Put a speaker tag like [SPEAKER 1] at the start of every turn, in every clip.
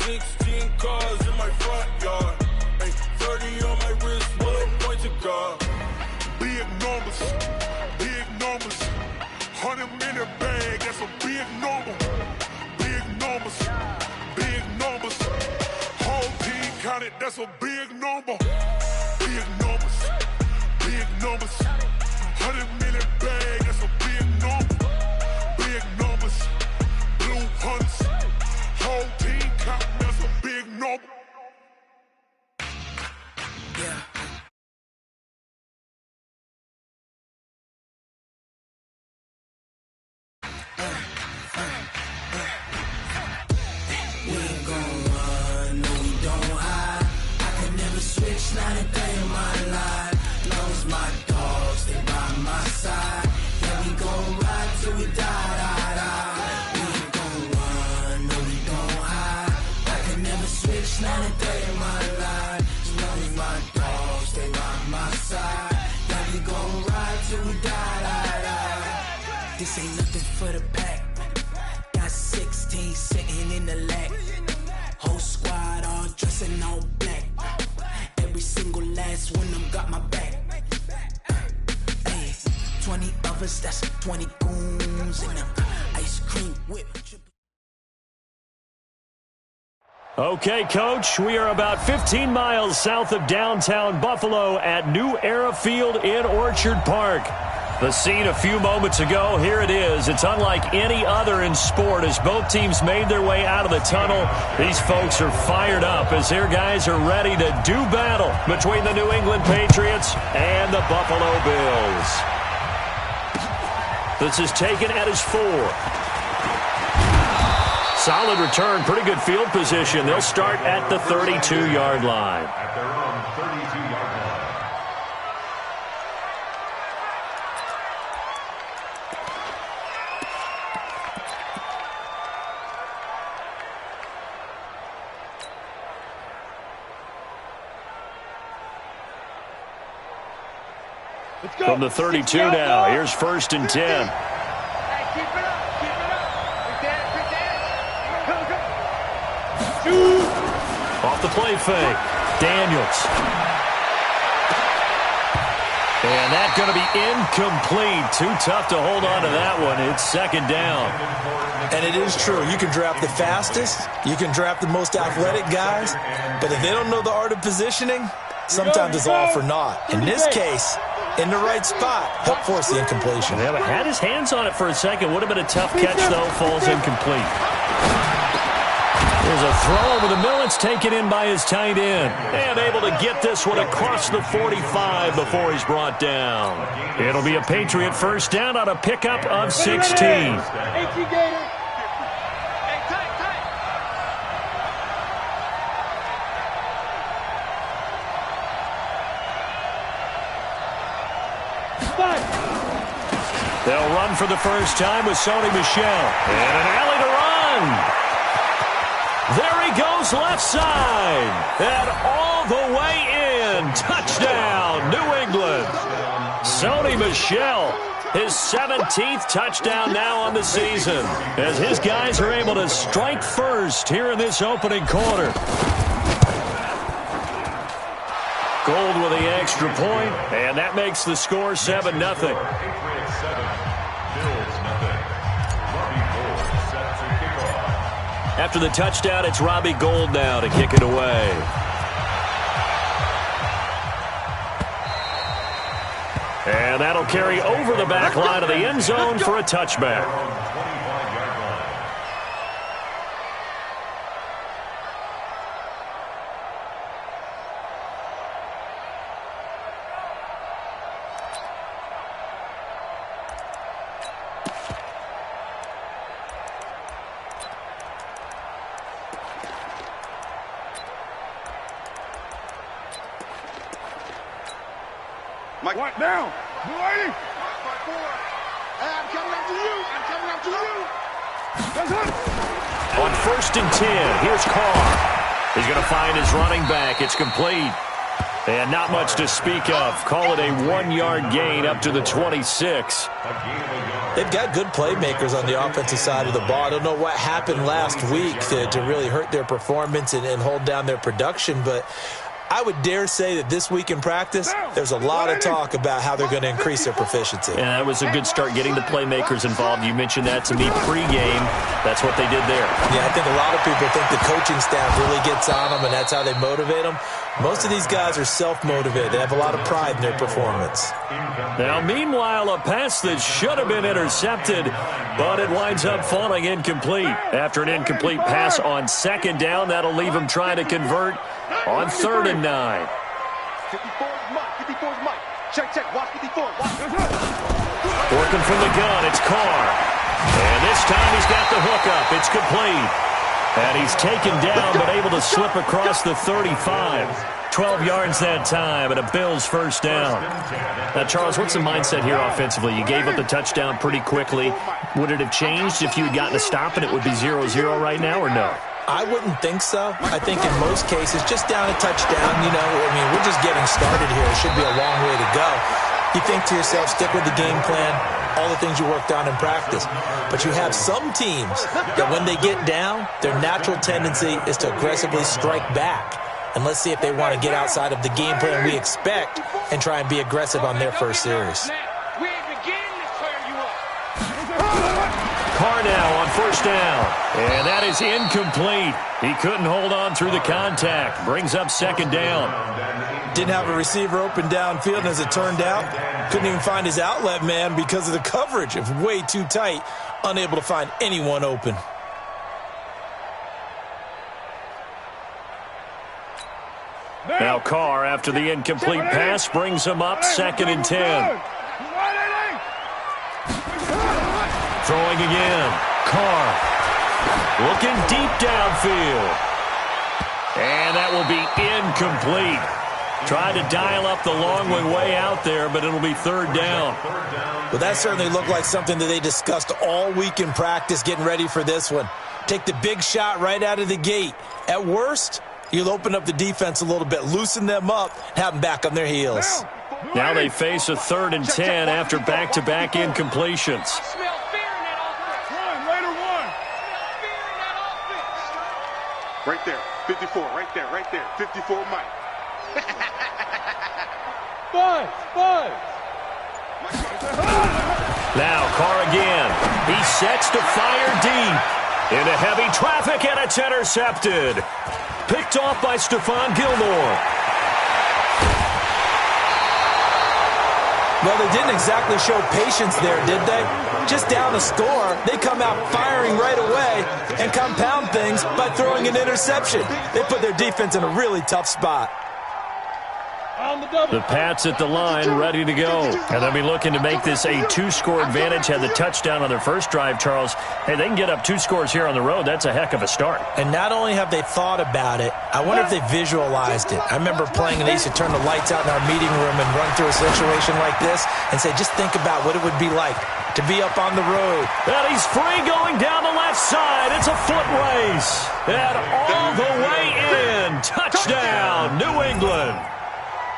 [SPEAKER 1] 16 cars in my front yard. Ay, 30 on my wrist, what a point to God.
[SPEAKER 2] Big numbers, big numbers. 100-minute bag, that's a big number. Big numbers, big numbers. Whole team counted, that's a big number. Big numbers, big numbers. 100-minute bag, that's a big number. Big numbers, blue hunts. Whole team counting, that's a big number.
[SPEAKER 1] Yeah.
[SPEAKER 3] Not a day in my life. Long as my dogs, they by my side. Yeah, we gon' ride till we die. We ain't gon' run, no, we gon' hide. I can never switch, not a day in my life. As long as my dogs, they by my side. Yeah, we gon' ride till we die. This ain't nothing for the pack. Got 16 sitting in the lap. Whole squad all dressing all black. Every single last one of them got my back. Hey, 20 of us, that's 20 goons in them. Ice cream whip.
[SPEAKER 4] Okay, Coach, we are about 15 miles south of downtown Buffalo at New Era Field in Orchard Park. The scene a few moments ago, here it is. It's unlike any other in sport as both teams made their way out of the tunnel. These folks are fired up as their guys are ready to do battle between the New England Patriots and the Buffalo Bills. This is taken at his 4. Solid return, pretty good field position. They'll start at the 32-yard line.
[SPEAKER 5] At their own 32-yard line.
[SPEAKER 4] From the 32 now, here's 1st and 10.
[SPEAKER 6] Hey, keep it up, keep it up. Quick dance.
[SPEAKER 4] Off the play fake, Daniels. And that's going to be incomplete. Too tough to hold on to that one. It's 2nd down.
[SPEAKER 7] And it is true. You can draft the fastest. You can draft the most athletic guys. But if they don't know the art of positioning, sometimes it's all for naught. In this case, in the right spot, help force the incompletion.
[SPEAKER 4] Yeah, but had his hands on it for a second. Would have been a tough catch, though. Falls incomplete. There's a throw over the middle. It's taken in by his tight end. And able to get this one across the 45 before he's brought down. It'll be a Patriot 1st down on a pickup of 16. They'll run for the first time with Sony Michel. And an alley to run. There he goes left side. And all the way in. Touchdown, New England. Sony Michel, his 17th touchdown now on the season. As his guys are able to strike first here in this opening quarter. Gold with the extra point, and that makes the score 7-0. After the touchdown, it's Robbie Gould now to kick it away. And that'll carry over the back line of the end zone for a touchback.
[SPEAKER 2] Mike, what now? Blue lady.
[SPEAKER 6] Hey, I'm coming after you. I'm coming after you.
[SPEAKER 4] On 1st and 10, here's Carr. He's going to find his running back. It's complete. And not much to speak of. Call it a 1-yard gain up to the 26.
[SPEAKER 7] They've got good playmakers on the offensive side of the ball. I don't know what happened last week to really hurt their performance and hold down their production, but I would dare say that this week in practice, there's a lot of talk about how they're going to increase their proficiency.
[SPEAKER 4] And that was a good start getting the playmakers involved. You mentioned that to me pregame. That's what they did there.
[SPEAKER 7] Yeah, I think a lot of people think the coaching staff really gets on them, and that's how they motivate them. Most of these guys are self-motivated. They have a lot of pride in their performance.
[SPEAKER 4] Now, meanwhile, a pass that should have been intercepted, but it winds up falling incomplete. After an incomplete pass on second down, that'll leave them trying to convert on 3rd and 9.
[SPEAKER 6] 54 is Mike. 54 is Mike. Check. Watch 54. Watch.
[SPEAKER 4] Working from the gun, it's Carr. And this time he's got the hookup. It's complete. And he's taken down but able to slip across the 35. 12 yards that time and a Bills first down. Now, Charles, what's the mindset here offensively? You gave up the touchdown pretty quickly. Would it have changed if you had gotten a stop and it would be 0-0 right now or no?
[SPEAKER 7] I wouldn't think so. I think in most cases, just down a touchdown, we're just getting started here. It should be a long way to go. You think to yourself, stick with the game plan, all the things you worked on in practice. But you have some teams that when they get down, their natural tendency is to aggressively strike back. And let's see if they want to get outside of the game plan we expect and try and be aggressive on their first series.
[SPEAKER 4] Carr now on first down. And that is incomplete. He couldn't hold on through the contact. Brings up second down.
[SPEAKER 7] Didn't have a receiver open downfield, and as it turned out, couldn't even find his outlet man because of the coverage. It was way too tight, unable to find anyone open.
[SPEAKER 4] Now Carr, after the incomplete pass, brings him up 2nd and 10. Throwing again. Carr looking deep downfield. And that will be incomplete. Tried to dial up the long way out there, but it'll be 3rd down.
[SPEAKER 7] Well, that certainly looked like something that they discussed all week in practice getting ready for this one. Take the big shot right out of the gate. At worst, you'll open up the defense a little bit, loosen them up, and have them back on their heels.
[SPEAKER 4] Now they face a 3rd and 10 after back-to-back incompletions.
[SPEAKER 6] Right there. 54. Right there. 54 Mike. Buzz.
[SPEAKER 4] Now Carr again. He sets to fire deep. Into heavy traffic, and it's intercepted. Picked off by Stephon Gilmore.
[SPEAKER 7] Well, they didn't exactly show patience there, did they? Just down a score, they come out firing right away and compound things by throwing an interception. They put their defense in a really tough spot.
[SPEAKER 4] The Pats at the line, ready to go. And they'll be looking to make this a 2-score advantage. Had the touchdown on their first drive, Charles. Hey, they can get up 2 scores here on the road. That's a heck of a start.
[SPEAKER 7] And not only have they thought about it, I wonder if they visualized it. I remember playing, and they used to turn the lights out in our meeting room and run through a situation like this and say, just think about what it would be like to be up on the road.
[SPEAKER 4] And he's free going down the left side. It's a foot race. And all the way in. Touchdown, New England.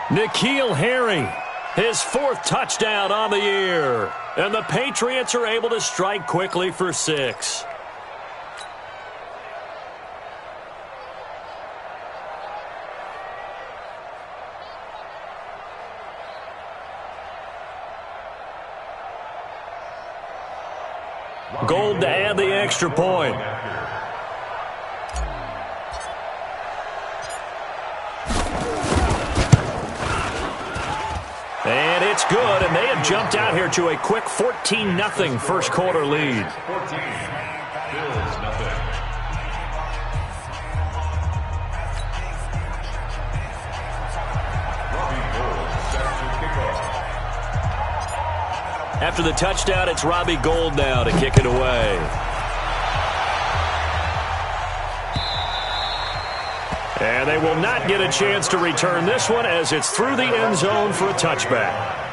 [SPEAKER 4] N'Keal Harry, his 4th touchdown on the year. And the Patriots are able to strike quickly for 6. Gold to add the extra point. And it's good, and they have jumped out here to a quick 14-0 first quarter lead.
[SPEAKER 5] 14, Bills nothing.
[SPEAKER 4] After the touchdown, it's Robbie Gould now to kick it away. And they will not get a chance to return this one as it's through the end zone for a touchback.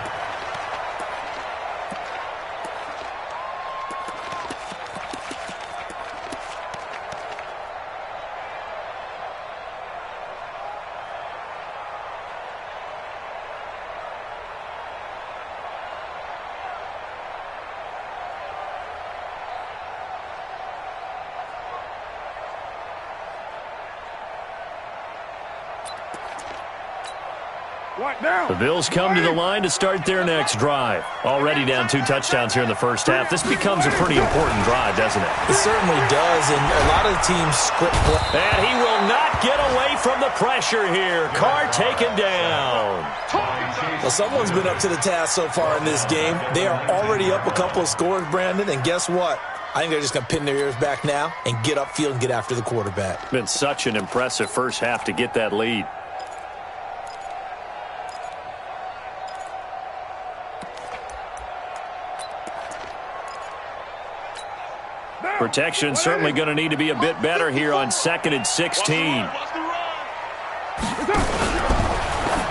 [SPEAKER 4] The Bills come to the line to start their next drive. Already down 2 touchdowns here in the first half. This becomes a pretty important drive, doesn't it?
[SPEAKER 7] It certainly does, and a lot of the teams script play.
[SPEAKER 4] And he will not get away from the pressure here. Carr taken down.
[SPEAKER 7] Well, someone's been up to the task so far in this game. They are already up a couple of scores, Brandon, and guess what? I think they're just going to pin their ears back now and get upfield and get after the quarterback.
[SPEAKER 4] Been such an impressive first half to get that lead. Protection certainly going to need to be a bit better here on 2nd and 16.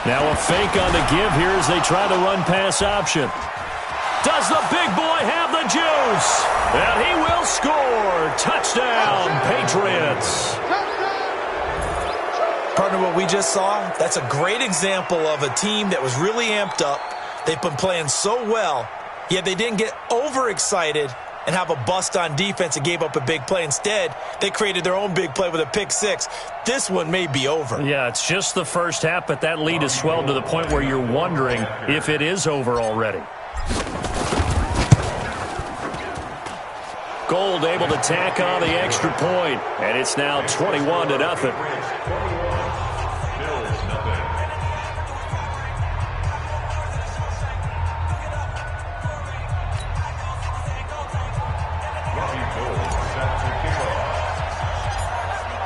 [SPEAKER 4] Now a fake on the give here as they try to run pass option. Does the big boy have the juice? And he will score. Touchdown, Patriots.
[SPEAKER 7] Partner, what we just saw, that's a great example of a team that was really amped up. They've been playing so well, yet they didn't get overexcited and have a bust on defense and gave up a big play. Instead, they created their own big play with a pick six. This one may be over.
[SPEAKER 4] Yeah, it's just the first half, but that lead has swelled to the point where you're wondering if it is over already. Gold able to tack on the extra point, and it's now 21-0.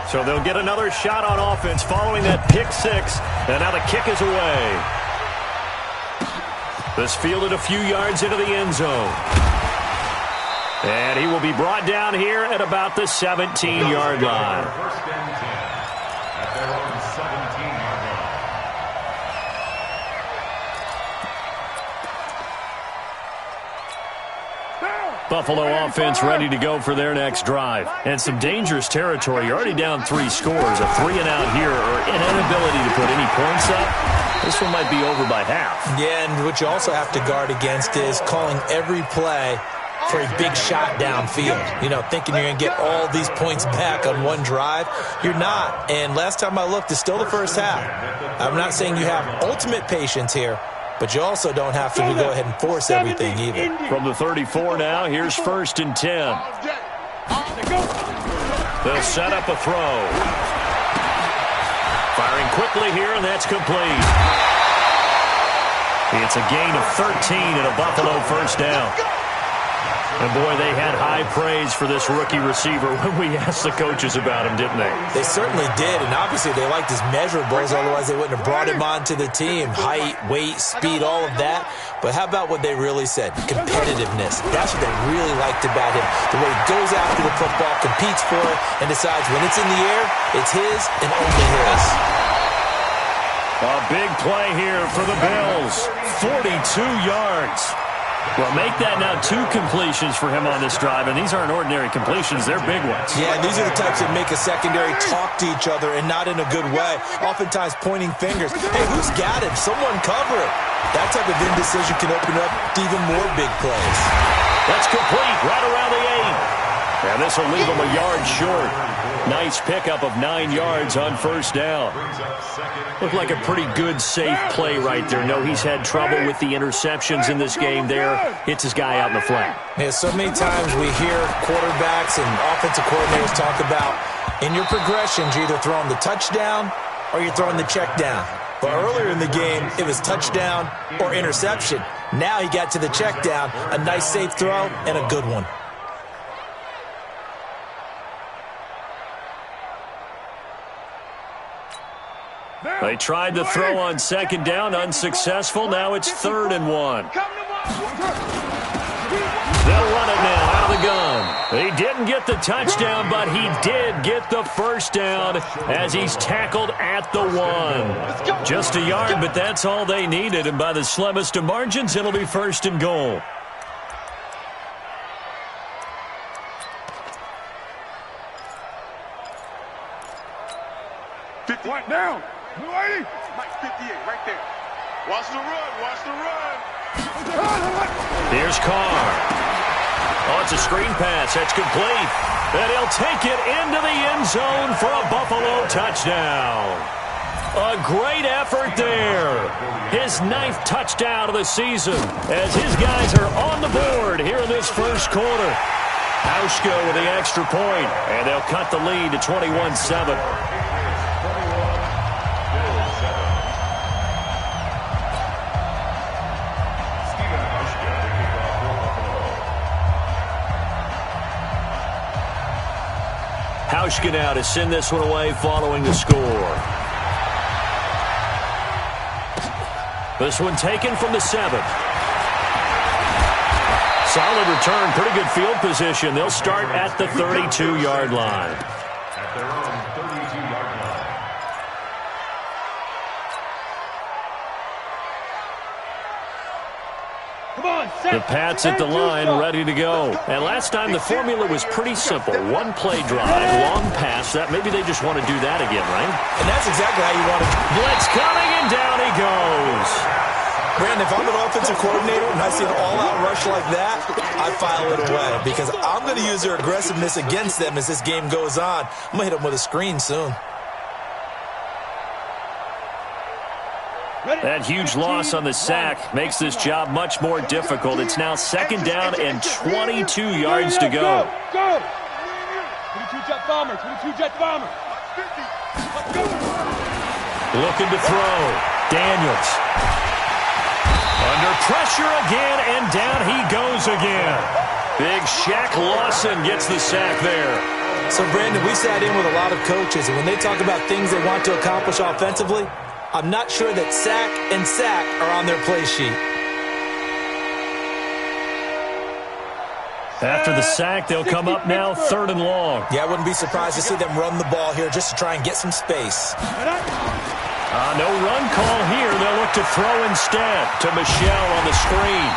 [SPEAKER 4] So they'll get another shot on offense following that pick six. And now the kick is away. This fielded a few yards into the end zone. And he will be brought down here at about the 17-yard line.
[SPEAKER 5] First and 10 at their own 17-yard line.
[SPEAKER 4] Buffalo offense ready to go for their next drive. And some dangerous territory. You're already down 3 scores. A 3-and-out here or an inability to put any points up. This one might be over by half.
[SPEAKER 7] Yeah, and what you also have to guard against is calling every play for a big shot downfield. You know, thinking you're going to get all these points back on one drive. You're not. And last time I looked, it's still the first half. I'm not saying you have ultimate patience here, but you also don't have to go ahead and force everything either.
[SPEAKER 4] From the 34 now, here's 1st and 10. They'll set up a throw. Firing quickly here, and that's complete. It's a gain of 13 and a Buffalo first down. And, boy, they had high praise for this rookie receiver when we asked the coaches about him, didn't they?
[SPEAKER 7] They certainly did, and obviously they liked his measurables, otherwise they wouldn't have brought him onto the team. Height, weight, speed, all of that. But how about what they really said? Competitiveness. That's what they really liked about him. The way he goes after the football, competes for it, and decides when it's in the air, it's his and only his.
[SPEAKER 4] A big play here for the Bills. 42 yards. Well, make that now 2 completions for him on this drive, and these aren't ordinary completions. They're big ones.
[SPEAKER 7] Yeah, and these are the types that make a secondary talk to each other and not in a good way, oftentimes pointing fingers. Hey, who's got him? Someone cover it. That type of indecision can open up to even more big plays.
[SPEAKER 4] That's complete right around the 8. And this will leave him a yard short. Nice pickup of 9 yards on first down. Looked like a pretty good, safe play right there. No, he's had trouble with the interceptions in this game there. Hits his guy out in the flat.
[SPEAKER 7] Yeah, so many times we hear quarterbacks and offensive coordinators talk about in your progressions, you're either throwing the touchdown or you're throwing the check down. But earlier in the game, it was touchdown or interception. Now he got to the check down, a nice safe throw, and a good one.
[SPEAKER 4] They tried the throw on 2nd down, unsuccessful. Now it's 3rd and 1. They'll run it now out of the gun. He didn't get the touchdown, but he did get the first down as he's tackled at the 1. Just a yard, but that's all they needed. And by the slimmest of margins, it'll be 1st and goal.
[SPEAKER 6] Right down. Mike 58, right there. Watch the run. Watch the run.
[SPEAKER 4] Here's Carr. Oh, it's a screen pass. That's complete. And he'll take it into the end zone for a Buffalo touchdown. A great effort there. His 9th touchdown of the season as his guys are on the board here in this first quarter. Hauschka with the extra point, and they'll cut the lead to 21-7. Hauschka now to send this one away following the score. This one taken from the 7. Solid return, pretty good field position. They'll start at the 32-yard line.
[SPEAKER 5] At their own 32-yard line.
[SPEAKER 4] The Pats at the line, ready to go. And last time the formula was pretty simple. One play drive, long pass. That maybe they just want to do that again, right?
[SPEAKER 7] And that's exactly how you want to.
[SPEAKER 4] Blitz coming, and down he goes.
[SPEAKER 7] Brandon, if I'm an offensive coordinator and I see an all-out rush like that, I file it away because I'm going to use their aggressiveness against them as this game goes on. I'm going to hit them with a screen soon.
[SPEAKER 4] That huge loss on the sack makes this job much more difficult. It's now 2nd down and 22 yards to go.
[SPEAKER 6] Go! 22-jet bomber, 22-jet bomber.
[SPEAKER 4] Looking to throw. Daniels. Under pressure again, and down he goes again. Big Shaq Lawson gets the sack there.
[SPEAKER 7] So, Brandon, we sat in with a lot of coaches, and when they talk about things they want to accomplish offensively, I'm not sure that sack and sack are on their play sheet.
[SPEAKER 4] After the sack, they'll come up now 3rd and long.
[SPEAKER 7] Yeah, I wouldn't be surprised to see them run the ball here just to try and get some space.
[SPEAKER 4] No run call here. They'll look to throw instead to Michel on the screen.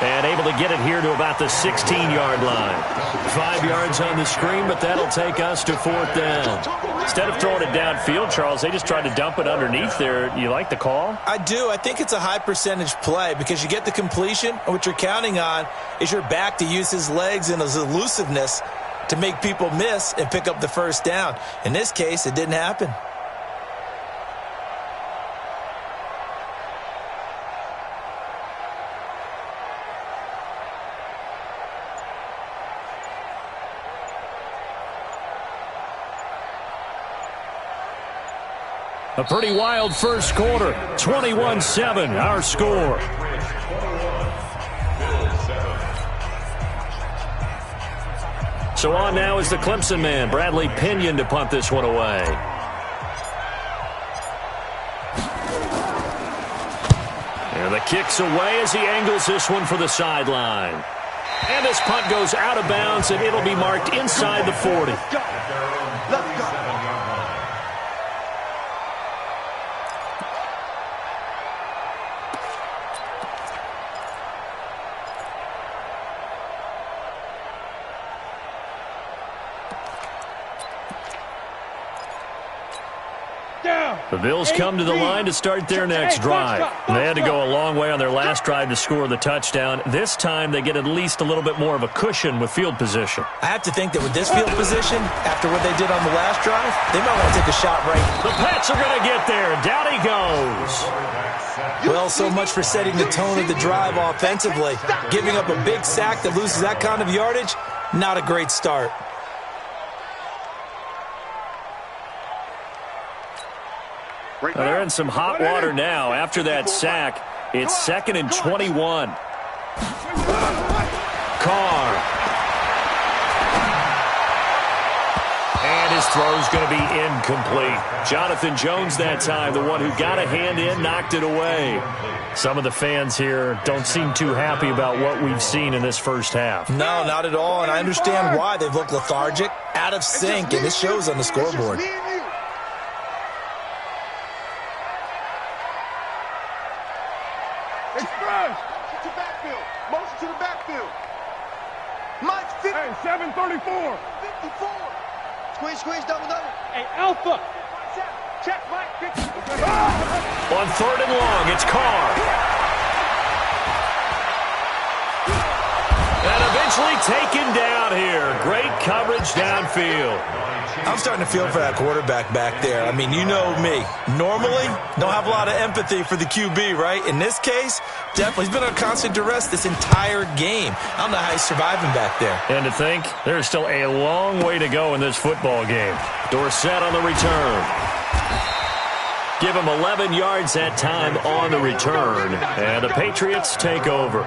[SPEAKER 4] And able to get it here to about the 16-yard line. 5 yards on the screen, but that'll take us to 4th down. Instead of throwing it downfield, Charles, they just tried to dump it underneath there. You like the call?
[SPEAKER 7] I do. I think it's a high-percentage play because you get the completion, and what you're counting on is your back to use his legs and his elusiveness to make people miss and pick up the first down. In this case, it didn't happen.
[SPEAKER 4] A pretty wild first quarter. 21-7, our score. So on now is the Clemson man, Bradley Pinion, to punt this one away. And the kick's away as he angles this one for the sideline. And this punt goes out of bounds, and it'll be marked inside the 40.
[SPEAKER 6] Let's go.
[SPEAKER 4] The Bills come to the line to start their next drive. They had to go a long way on their last drive to score the touchdown. This time they get at least a little bit more of a cushion with field position.
[SPEAKER 7] I have to think that with this field position, after what they did on the last drive, they might want to take a shot right.
[SPEAKER 4] The Pats are going to get there. Down he goes.
[SPEAKER 7] Well, so much for setting the tone of the drive offensively. Giving up a big sack that loses that kind of yardage, not a great start.
[SPEAKER 4] They're in some hot water now. After that sack, it's 2nd and 21. Carr. And his throw's going to be incomplete. Jonathan Jones that time, the one who got a hand in, knocked it away. Some of the fans here don't seem too happy about what we've seen in this first half.
[SPEAKER 7] No, not at all, and I understand why. They've looked lethargic, out of sync, and it shows on the scoreboard.
[SPEAKER 6] Motion to the backfield. Mike, 50. Hey, 734. 54. Squeeze, double. Hey, Alpha. Check, Mike. 50.
[SPEAKER 4] On 3rd and long, it's Carr. And a eventually taken down here. Great coverage downfield.
[SPEAKER 7] I'm starting to feel for that quarterback back there. I mean, you know me. Normally, don't have a lot of empathy for the QB, right? In this case, definitely. He's been on constant duress this entire game. I don't know how he's surviving back there.
[SPEAKER 4] And to think, there's still a long way to go in this football game. Dorsett on the return. Give him 11 yards that time on the return. And the Patriots take over.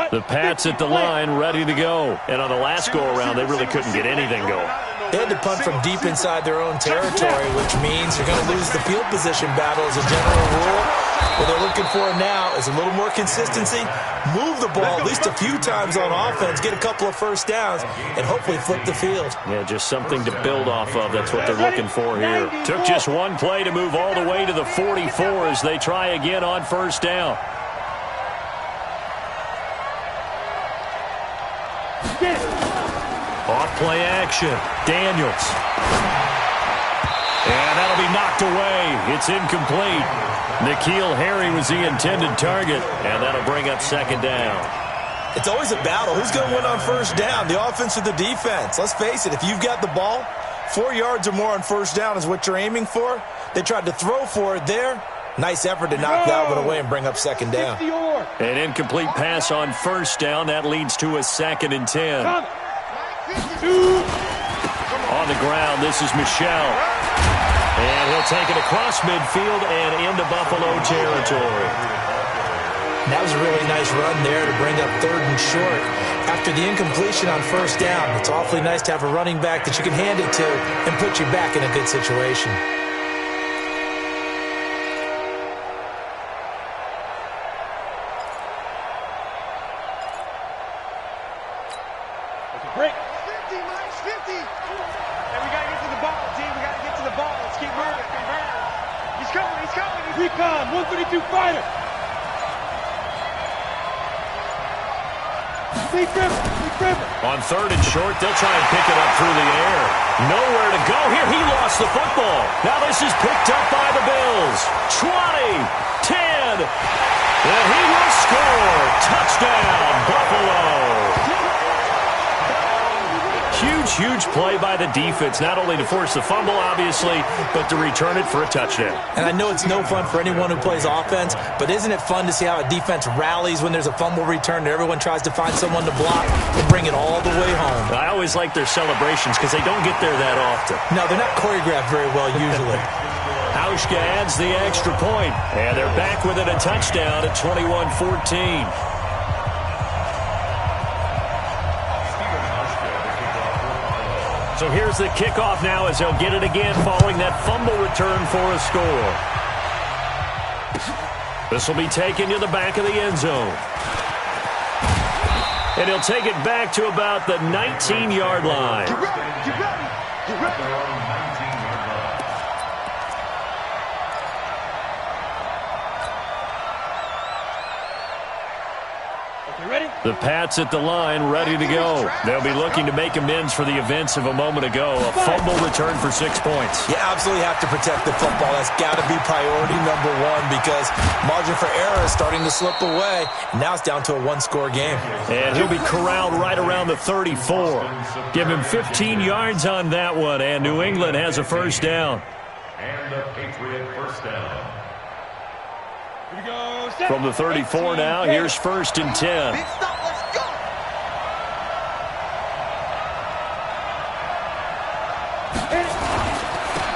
[SPEAKER 4] The Pats at the line, ready to go. And on the last go-around, they really couldn't get anything going.
[SPEAKER 7] They had to punt from deep inside their own territory, which means you're going to lose the field position battle as a general rule. What they're looking for now is a little more consistency, move the ball at least a few times on offense, get a couple of first downs, and hopefully flip the field.
[SPEAKER 4] Yeah, just something to build off of. That's what they're looking for here. Took just one play to move all the way to the 44 as they try again on first down. Off play action. Daniels. And that'll be knocked away. It's incomplete. N'Keal Harry was the intended target, and that'll bring up second down.
[SPEAKER 7] It's always a battle. Who's going to win on first down, the offense or the defense? Let's face it, if you've got the ball, 4 yards or more on first down is what you're aiming for. They tried to throw for it there. Nice effort to knock that one away and bring up second down.
[SPEAKER 4] An incomplete pass on first down. That leads to a 2nd and 10. On the ground, this is Michel. And he'll take it across midfield and into Buffalo territory.
[SPEAKER 7] That was a really nice run there to bring up 3rd and short. After the incompletion on first down, it's awfully nice to have a running back that you can hand it to and put you back in a good situation.
[SPEAKER 6] Break. 50, Mike, 50. And we got to get to the ball, team. We got to get to the ball. Let's keep moving. He's coming. He's coming. Recon, 132 fighter. Deep river.
[SPEAKER 4] On 3rd and short, they'll try and pick it up through the air. Nowhere to go here. He lost the football. Now this is picked up by the Bills. 20, 10. And he will score. Touchdown, Buffalo. Huge play by the defense, not only to force the fumble, obviously, but to return it for a touchdown.
[SPEAKER 7] And I know it's no fun for anyone who plays offense, but isn't it fun to see how a defense rallies when there's a fumble return and everyone tries to find someone to block and bring it all the way home?
[SPEAKER 4] I always like their celebrations because they don't get there that often.
[SPEAKER 7] No, they're not choreographed very well usually.
[SPEAKER 4] Hauschka adds the extra point, and they're back within a touchdown at 21-14. So here's the kickoff now as they'll get it again following that fumble return for a score. This will be taken to the back of the end zone. And he'll take it back to about the 19-yard line.
[SPEAKER 6] Get ready. Get ready. Get ready.
[SPEAKER 4] The Pats at the line, ready to go. They'll be looking to make amends for the events of a moment ago. A fumble return for 6 points.
[SPEAKER 7] You absolutely have to protect the football. That's got to be priority number one because margin for error is starting to slip away. And now it's down to a one-score game.
[SPEAKER 4] And he'll be corralled right around the 34. Give him 15 yards on that one, and New England has a first down.
[SPEAKER 5] And a Patriot first down.
[SPEAKER 4] From the 34 now, here's 1st and 10.
[SPEAKER 6] Big stop, let's go.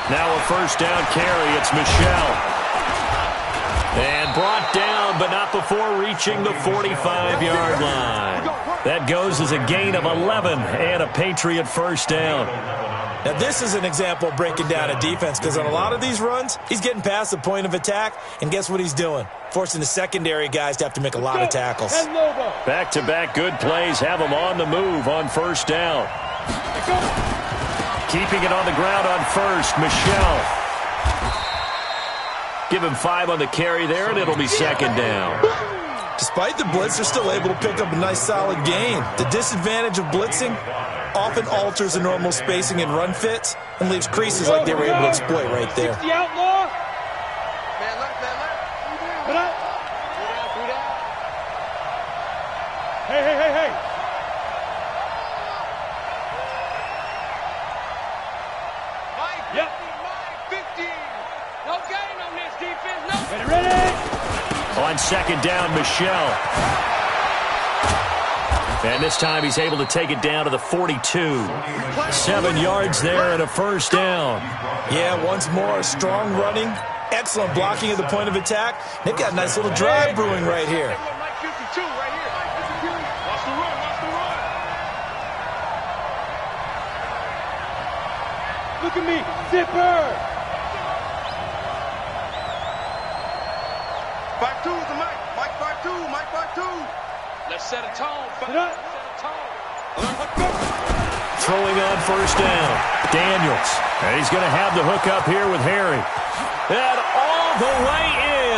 [SPEAKER 4] Now a first down carry. It's Michel. And brought down, but not before reaching the 45-yard line. That goes as a gain of 11 and a Patriot first down.
[SPEAKER 7] Now, this is an example of breaking down a defense because on a lot of these runs, he's getting past the point of attack, and guess what he's doing? Forcing the secondary guys to have to make a lot of tackles.
[SPEAKER 4] Back-to-back good plays have him on the move on first down. Keeping it on the ground on first, Michel. Give him 5 on the carry there, and it'll be second down.
[SPEAKER 7] Despite the blitz, they're still able to pick up a nice solid gain. The disadvantage of blitzing, often alters the normal spacing and run fits and leaves creases like they were able to exploit right there.
[SPEAKER 6] 60 outlaw. Man left, man left. Put up. Through down. Hey. Mike, yep. Mike, 15. No gain on this defense. No. Ready.
[SPEAKER 4] On second down, Michelle. And this time he's able to take it down to the 42. 7 yards there and a first down.
[SPEAKER 7] Yeah, once more, strong running, excellent blocking at the point of attack. They've got a nice little drive brewing right here.
[SPEAKER 6] Mike 52 right here. Watch the run, watch the run. Look at me, zipper. 5-2 is the Mike. Mike 5-2, Mike 5-2. Let's set a tone.
[SPEAKER 4] Throwing on first down, Daniels. And he's going to have the hook up here with Harry. And all the way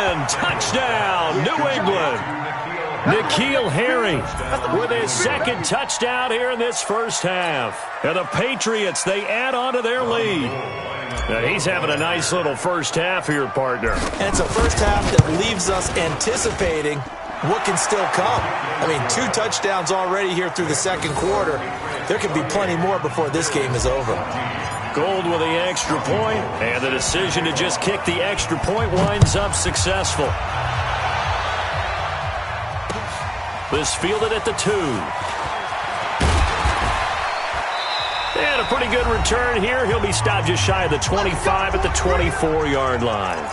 [SPEAKER 4] in. Touchdown, New England. N'Keal Harry with his second touchdown here in this first half. And the Patriots, they add on to their lead. Now he's having a nice little first half here, partner.
[SPEAKER 7] And it's a first half that leaves us anticipating what can still come. I mean, 2 touchdowns already here through the second quarter. There could be plenty more before this game is over.
[SPEAKER 4] Gold with the extra point, and the decision to just kick the extra point winds up successful. This fielded at the 2. And a pretty good return here. He'll be stopped just shy of the 25 at the 24-yard line.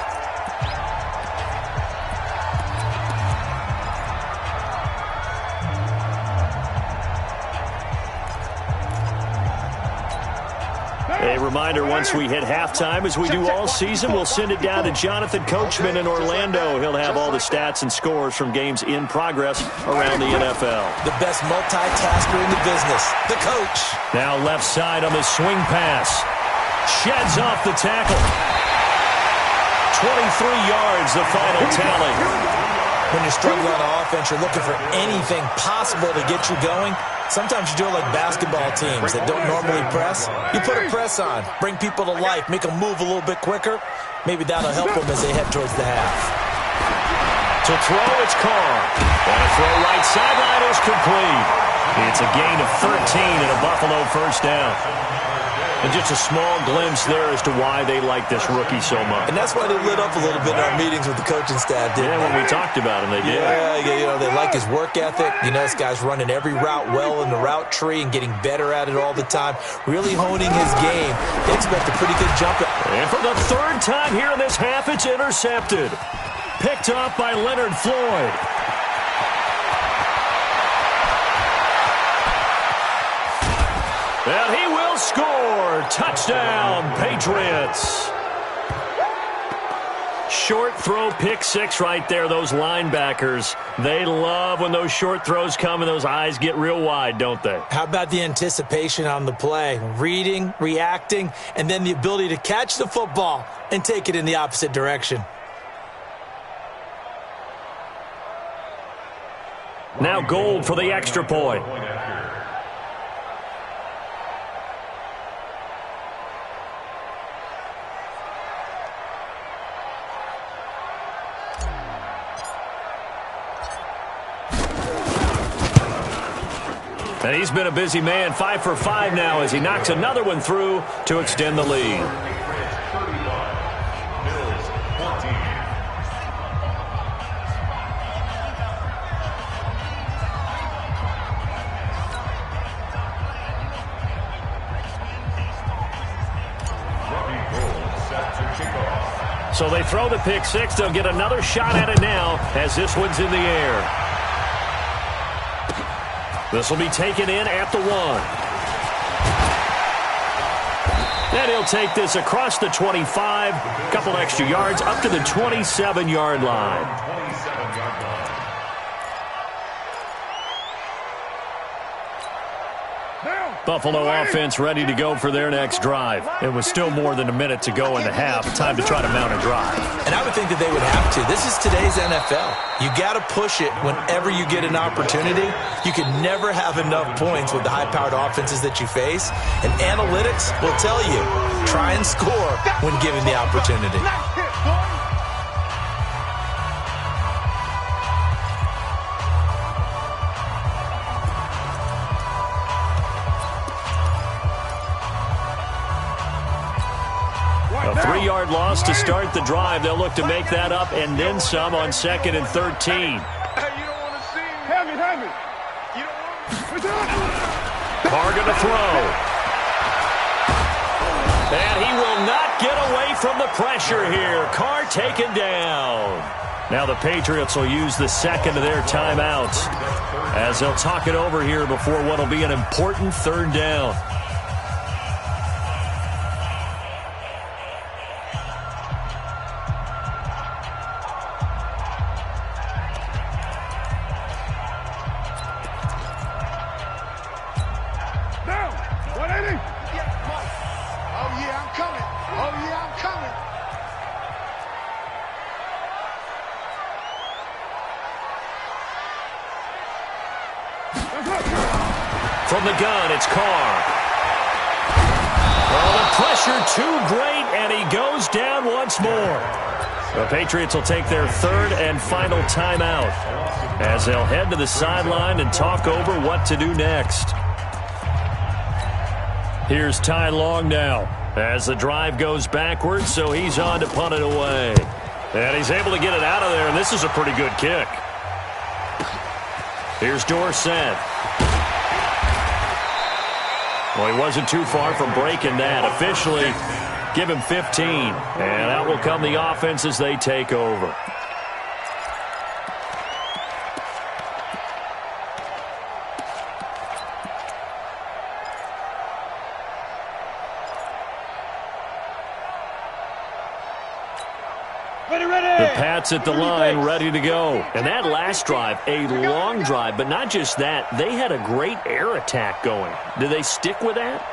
[SPEAKER 4] A reminder, once we hit halftime, as we do all season, we'll send it down to Jonathan Coachman in Orlando. He'll have all the stats and scores from games in progress around the NFL.
[SPEAKER 7] The best multitasker in the business, the coach.
[SPEAKER 4] Now left side on the swing pass. Sheds off the tackle. 23 yards, the final tally.
[SPEAKER 7] When you're struggling on offense, you're looking for anything possible to get you going. Sometimes you do it like basketball teams that don't normally press. You put a press on, bring people to life, make them move a little bit quicker. Maybe that'll help them as they head towards the half.
[SPEAKER 4] To throw, it's Carr. And a throw right sideline is complete. It's a gain of 13 and a Buffalo first down. And just a small glimpse there as to why they like this rookie so much.
[SPEAKER 7] And that's why they lit up a little bit in our meetings with the coaching staff, didn't they?
[SPEAKER 4] When we talked about him, they did.
[SPEAKER 7] Yeah, you know, they like his work ethic. You know, this guy's running every route well in the route tree and getting better at it all the time, really honing his game. They expect a pretty good jump.
[SPEAKER 4] And for the 3rd time here in this half, it's intercepted. Picked up by Leonard Floyd. And he will score. Touchdown, Patriots. Short throw, pick 6 right there. Those linebackers, they love when those short throws come and those eyes get real wide, don't they?
[SPEAKER 7] How about the anticipation on the play? Reading, reacting, and then the ability to catch the football and take it in the opposite direction.
[SPEAKER 4] Now Gold for the extra point. And he's been a busy man, 5 for 5 now as he knocks another one through to extend the lead. So they throw the pick 6. They'll get another shot at it now as this one's in the air. This will be taken in at the 1. And he'll take this across the 25. A couple extra yards up to the 27-yard line.
[SPEAKER 6] Down.
[SPEAKER 4] Buffalo offense ready to go for their next drive. It was still more than a minute to go in the half. Time to try to mount a drive.
[SPEAKER 7] And I would think that they would have to. This is today's NFL. You got to push it whenever you get an opportunity. You can never have enough points with the high-powered offenses that you face. And analytics will tell you, try and score when given the opportunity.
[SPEAKER 4] A 3-yard loss to start the drive. They'll look to make that up and then some on 2nd and 13.
[SPEAKER 6] Hey, you don't want to see him. Heavy. You don't want
[SPEAKER 4] Carr going to throw. And he will not get away from the pressure here. Carr taken down. Now the Patriots will use the second of their timeouts as they'll talk it over here before what will be an important 3rd down. From the gun, it's Carr. Oh, the pressure too great, and he goes down once more. The Patriots will take their 3rd and final timeout as they'll head to the sideline and talk over what to do next. Here's Ty Long now as the drive goes backwards, so he's on to punt it away. And he's able to get it out of there, and this is a pretty good kick. Here's Dorsett. Well, he wasn't too far from breaking that. Officially, give him 15. And out will come the offense as they take over. The Pats at the line, ready to go. And that last drive, a long drive, but not just that. They had a great air attack going. Do they stick with that?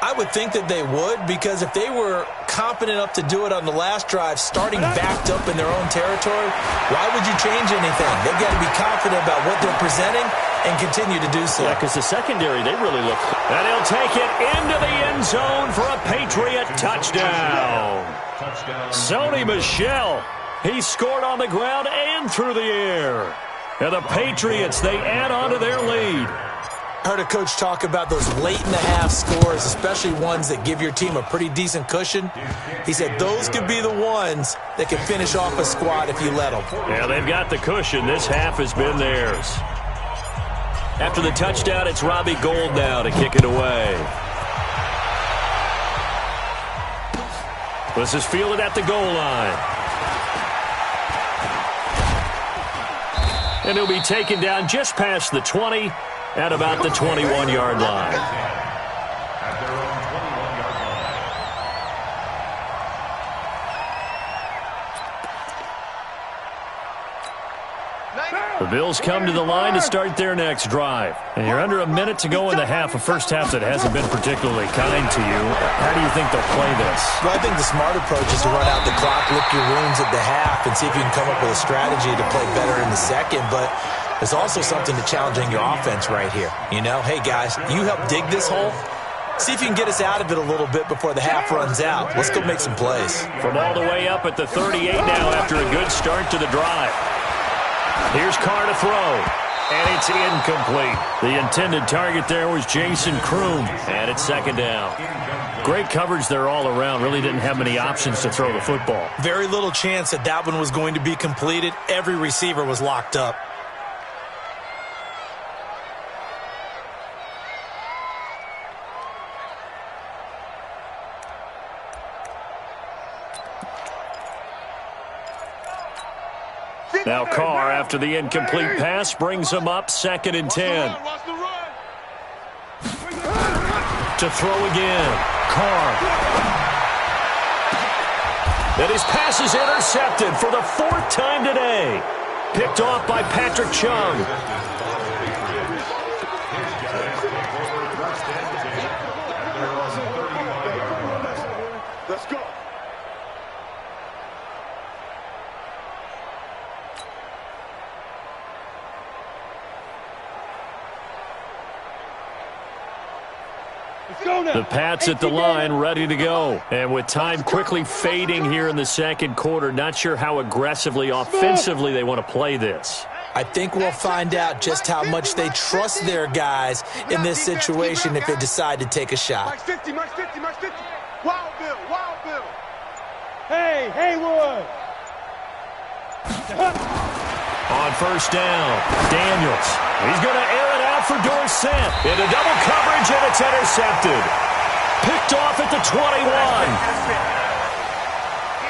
[SPEAKER 7] I would think that they would, because if they were confident enough to do it on the last drive, starting backed up in their own territory, why would you change anything? They've got to be confident about what they're presenting and continue to do so.
[SPEAKER 4] Yeah, because the secondary, they really look. And he'll take it into the end zone for a Patriot touchdown. Sony Michel. He scored on the ground and through the air. And the Patriots, they add on to their lead.
[SPEAKER 7] Heard a coach talk about those late-in-the-half scores, especially ones that give your team a pretty decent cushion. He said those could be the ones that can finish off a squad if you let them.
[SPEAKER 4] Yeah, they've got the cushion. This half has been theirs. After the touchdown, it's Robbie Gould now to kick it away. This is fielded at the goal line. And he'll be taken down just past the 20 at about the 21-yard line.
[SPEAKER 5] At their own 21-yard line.
[SPEAKER 4] The Bills come to the line to start their next drive. And you're under a minute to go in the half, a first half that hasn't been particularly kind to you. How do you think they'll play this?
[SPEAKER 7] Well, I think the smart approach is to run out the clock, lick your wounds at the half, and see if you can come up with a strategy to play better in the second. But there's also something to challenging your offense right here. You know, hey, guys, you help dig this hole. See if you can get us out of it a little bit before the half runs out. Let's go make some plays.
[SPEAKER 4] From all the way up at the 38 now after a good start to the drive. Here's Carr to throw, and it's incomplete. The intended target there was Jason Kroom, and it's 2nd down. Great coverage there all around. Really didn't have many options to throw the football.
[SPEAKER 7] Very little chance that that one was going to be completed. Every receiver was locked up.
[SPEAKER 4] Now Carr, after the incomplete pass, brings him up 2nd and 10. To throw again. Carr. And his pass is intercepted for the 4th time today. Picked off by Patrick Chung.
[SPEAKER 6] Let's go.
[SPEAKER 4] The Pats at the line, ready to go. And with time quickly fading here in the second quarter, not sure how aggressively, offensively they want to play this.
[SPEAKER 7] I think we'll find out just how much they trust their guys in this situation if they decide to take a shot.
[SPEAKER 6] Max 50, Max 50, Max 50. Wild Bill, Wild Bill. Hey, Haywood.
[SPEAKER 4] On first down, Daniels. He's going to air it out for Dorsett. Into double coverage, and it's intercepted. Picked off at the 21.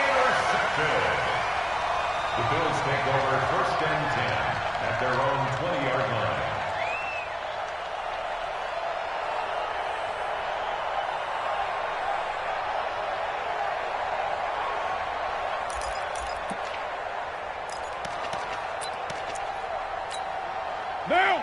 [SPEAKER 5] Intercepted. The Bills take over first and 10 at their own 20-yard line.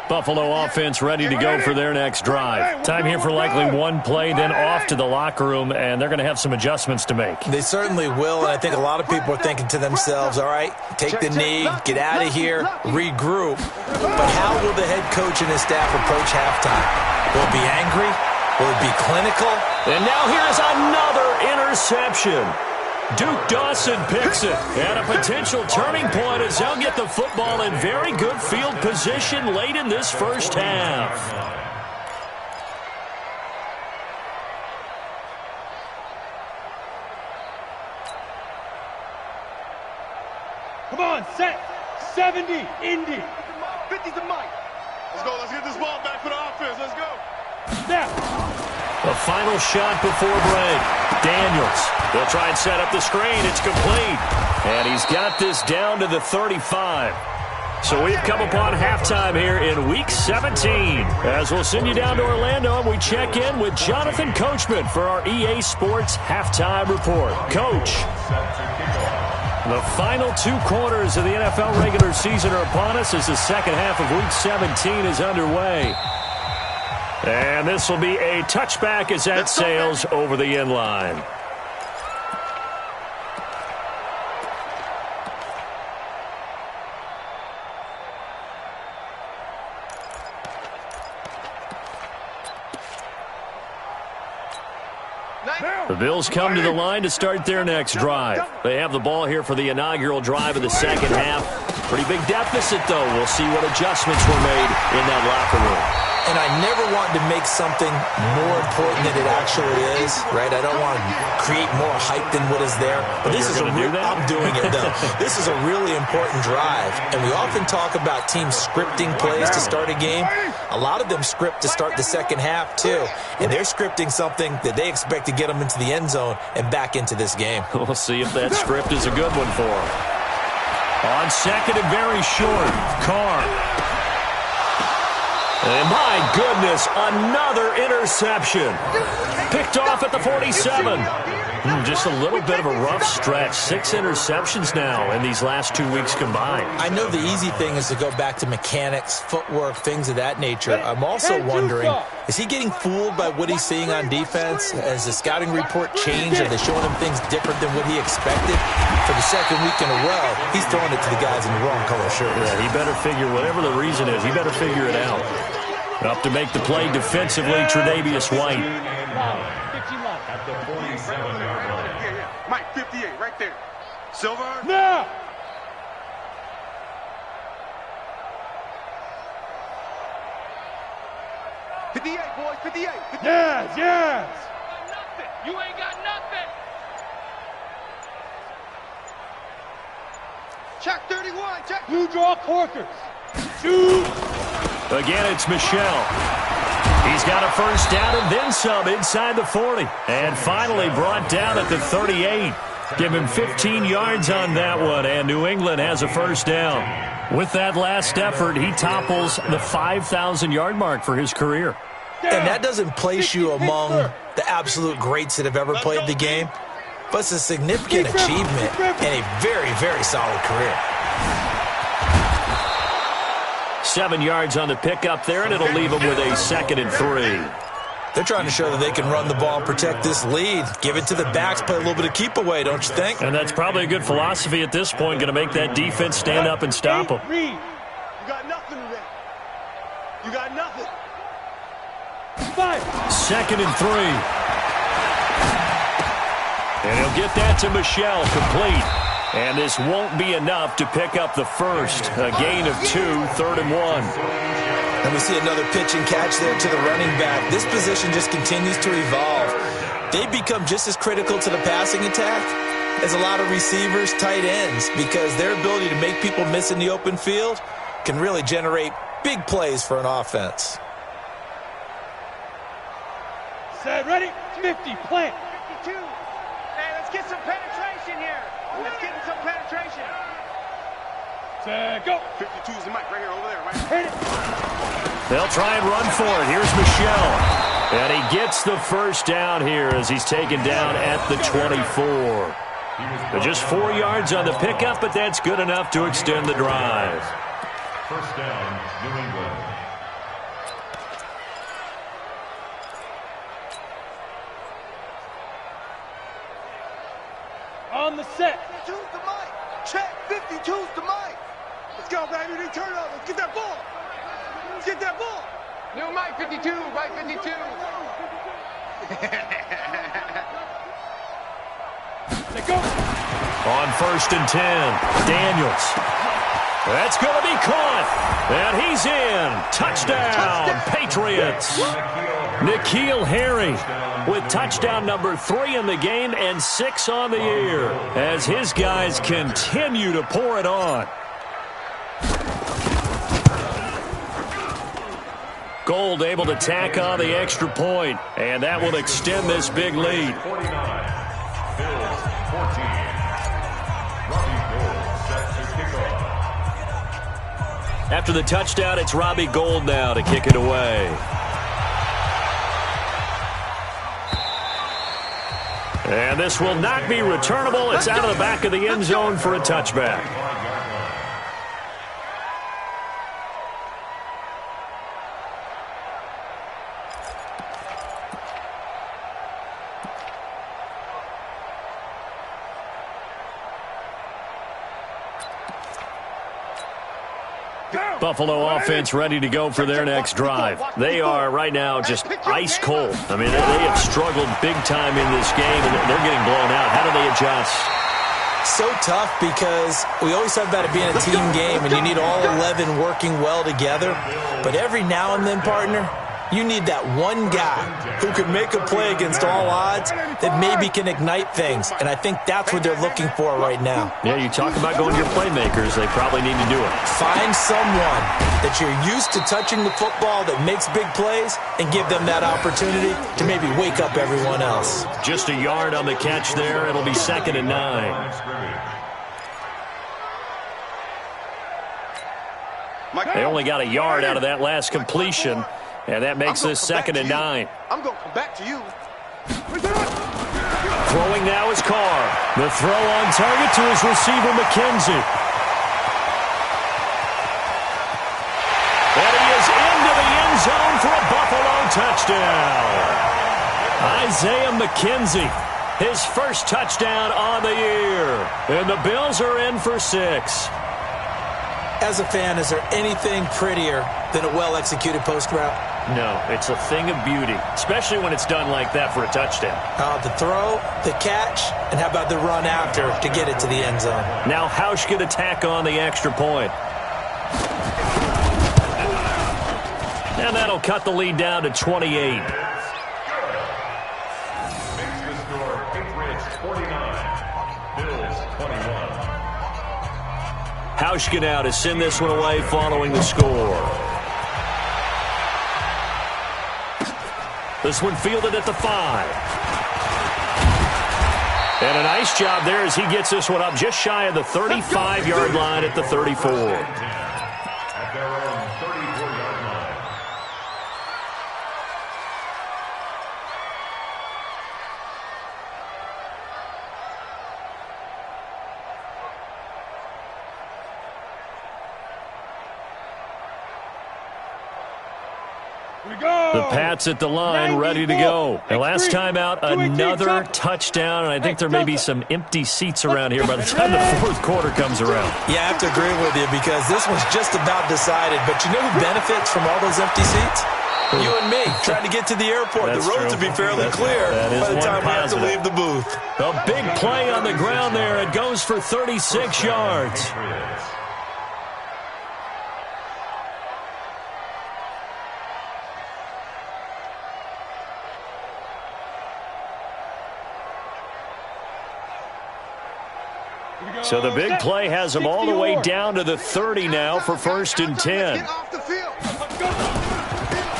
[SPEAKER 4] Buffalo offense ready to go for their next drive. Time here for likely one play, then off to the locker room, and they're going to have some adjustments to make.
[SPEAKER 7] They certainly will, and I think a lot of people are thinking to themselves, all right, take the knee, get out of here, regroup. But how will the head coach and his staff approach halftime? Will it be angry? Will it be clinical?
[SPEAKER 4] And now here's another interception. Duke Dawson picks it, and a potential turning point as they'll get the football in very good field position late in this first half.
[SPEAKER 6] Come on, set. 70, Indy. 50's the mic. Let's go. Let's get this ball back for the offense. Let's go. Snap.
[SPEAKER 4] The final shot before break. Daniels. They'll try and set up the screen. It's complete. And he's got this down to the 35. So we've come upon halftime here in Week 17. As we'll send you down to Orlando, and we check in with Jonathan Coachman for our EA Sports Halftime Report. Coach. The final two quarters of the NFL regular season are upon us as the second half of Week 17 is underway. And this will be a touchback as that sails over the end line. The Bills come to the line to start their next drive. They have the ball here for the inaugural drive of the second half. Pretty big deficit, though. We'll see what adjustments were made in that locker room.
[SPEAKER 7] And I never want to make something more important than it actually is, right? I don't want to create more hype than what is there. But this is I'm doing it, though. This is a really important drive. And we often talk about teams scripting plays to start a game. A lot of them script to start the second half, too. And they're scripting something that they expect to get them into the end zone and back into this game.
[SPEAKER 4] We'll see if that script is a good one for them. On second and very short, Carr. And my goodness, another interception. Picked off at the 47. Just a little bit of a rough stretch. 6 interceptions now in these last 2 weeks combined.
[SPEAKER 7] I know the easy thing is to go back to mechanics, footwork, things of that nature. I'm also wondering, is he getting fooled by what he's seeing on defense? Has the scouting report changed? Are they showing him things different than what he expected? For the second week in a row, he's throwing it to the guys in the wrong color shirts.
[SPEAKER 4] Yeah, he better figure, whatever the reason is, he better figure it out. Up to make the play defensively, Tre'Davious White.
[SPEAKER 5] At the 47-yard line.
[SPEAKER 6] Mike, 58, right there. Silver. No! Boys, 58. Yes, yes. You ain't got nothing. Check 31. Check. You draw corkers. Shoot.
[SPEAKER 4] Again, it's Michelle. He's got a first down and then some inside the 40. And finally brought down at the 38. Give him 15 yards on that one, and New England has a first down. With that last effort, he topples the 5,000-yard mark for his career.
[SPEAKER 7] And that doesn't place you among the absolute greats that have ever played the game, but it's a significant achievement and a very, very solid career.
[SPEAKER 4] 7 yards on the pickup there, and it'll leave him with a 2nd and 3.
[SPEAKER 7] They're trying to show that they can run the ball and protect this lead. Give it to the backs, play a little bit of keep away, don't you think?
[SPEAKER 4] And that's probably a good philosophy at this point, going to make that defense stand up and stop them.
[SPEAKER 6] Reed, you got nothing today. You got nothing. 5.
[SPEAKER 4] 2nd and 3. And he'll get that to Michelle, complete. And this won't be enough to pick up the first. A gain of 2, 3rd and 1.
[SPEAKER 7] And we see another pitch and catch there to the running back. This position just continues to evolve. They become just as critical to the passing attack as a lot of receivers, tight ends, because their ability to make people miss in the open field can really generate big plays for an offense.
[SPEAKER 6] Set, ready, 50, plant.
[SPEAKER 8] 52. Hey, let's get some penetration here. Let's get some penetration.
[SPEAKER 6] Set, go.
[SPEAKER 8] 52 is the mic right here, over there, right?
[SPEAKER 6] Hit it.
[SPEAKER 4] They'll try and run for it. Here's Michelle. And he gets the first down here as he's taken down at the 24. Just 4 yards on the pickup, but that's good enough to extend the drive.
[SPEAKER 5] First down, New England.
[SPEAKER 6] On the set.
[SPEAKER 8] 52's the mic. Check, 52's the mic. Let's go, baby. They turn up. Let's get that ball. Let's get that ball. New mic 52, right 52.
[SPEAKER 6] Let go.
[SPEAKER 4] On 1st and 10, Daniels. That's going to be caught. And he's in. Touchdown, Patriots. N'Keal Harry with touchdown number 3 in the game and 6 on the year as his guys continue to pour it on. Gold able to tack on the extra point, and that will extend this big lead.
[SPEAKER 5] 49. Bills 14. Robbie Gould set to kick off.
[SPEAKER 4] After the touchdown, it's Robbie Gould now to kick it away. And this will not be returnable. It's out of the back of the end zone for a touchback. Buffalo offense ready to go for their next drive. They are right now just ice cold. I mean, they have struggled big time in this game, and they're getting blown out. How do they adjust?
[SPEAKER 7] So tough because we always talk about it being a team game, and you need all 11 working well together. But every now and then, partner, you need that one guy who can make a play against all odds that maybe can ignite things. And I think that's what they're looking for right now.
[SPEAKER 4] Yeah, you talk about going to your playmakers. They probably need to do it.
[SPEAKER 7] Find someone that you're used to touching the football that makes big plays and give them that opportunity to maybe wake up everyone else.
[SPEAKER 4] Just a yard on the catch there. It'll be 2nd and 9. They only got a yard out of that last completion. And that makes this 2nd and 9.
[SPEAKER 8] I'm going to come back to you.
[SPEAKER 4] Throwing now is Carr. The throw on target to his receiver, McKenzie. And he is into the end zone for a Buffalo touchdown. Isaiah McKenzie, his first touchdown on the year. And the Bills are in for 6.
[SPEAKER 7] As a fan, is there anything prettier than a well-executed post route?
[SPEAKER 4] No, it's a thing of beauty, especially when it's done like that for a touchdown.
[SPEAKER 7] The throw, the catch, and how about the run after to get it to the end zone?
[SPEAKER 4] Now Hausch could attack on the extra point. And that'll cut the lead down to 28.
[SPEAKER 5] Makes the score Patriots 49, Bills 21.
[SPEAKER 4] Hauschka now to send this one away following the score. This one fielded at the 5. And a nice job there as he gets this one up just shy of the 35-yard line at the 34.
[SPEAKER 5] At their own 34-yard line.
[SPEAKER 4] The Pats at the line, ready to go. And last time out, another touchdown, and I think there may be some empty seats around here by the time the fourth quarter comes around.
[SPEAKER 7] Yeah, I have to agree with you because this one's just about decided. But you know who benefits from all those empty seats? You and me, trying to get to the airport.
[SPEAKER 4] That's
[SPEAKER 7] the roads
[SPEAKER 4] true.
[SPEAKER 7] will be fairly clear by the time we have to leave the booth.
[SPEAKER 4] A big play on the ground there. It goes for 36 yards. So the big play has them all the way down to the 30 now for 1st and 10.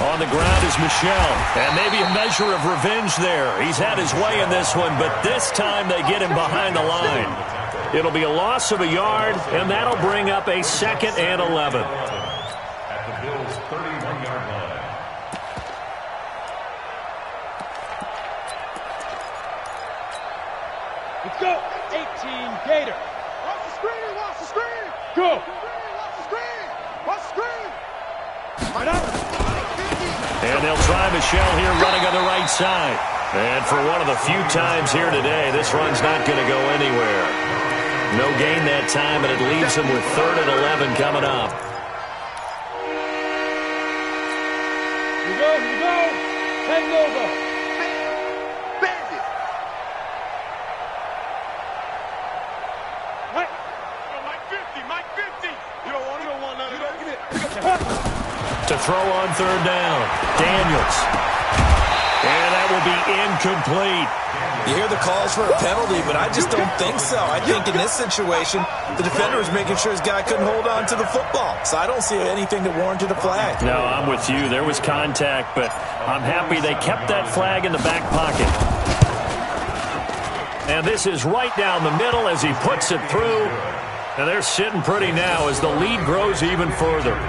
[SPEAKER 4] On the ground is Michel, and maybe a measure of revenge there. He's had his way in this one, but this time they get him behind the line. It'll be a loss of a yard, and that'll bring up a 2nd and 11.
[SPEAKER 5] At the Bills' 31-yard line.
[SPEAKER 6] Let's go. 18 Gator. Watch the screen. Watch the screen. Go. Watch the screen. Watch the screen. Right up.
[SPEAKER 4] And they'll try Michel here running on the right side. And for one of the few times here today, this run's not going to go anywhere. No gain that time, and it leaves them with 3rd and 11 coming up.
[SPEAKER 6] Here we go. Here we go. 10 over. Bandit. Right. Mike 50. Mike 50. You don't want none of that.
[SPEAKER 4] To throw on 3rd down, Daniels. And that will be incomplete.
[SPEAKER 7] You hear the calls for a penalty, but I just don't think so. I think in this situation, the defender was making sure his guy couldn't hold on to the football. So I don't see anything that warranted a flag.
[SPEAKER 4] No, I'm with you. There was contact, but I'm happy they kept that flag in the back pocket. And this is right down the middle as he puts it through. And they're sitting pretty now as the lead grows even further.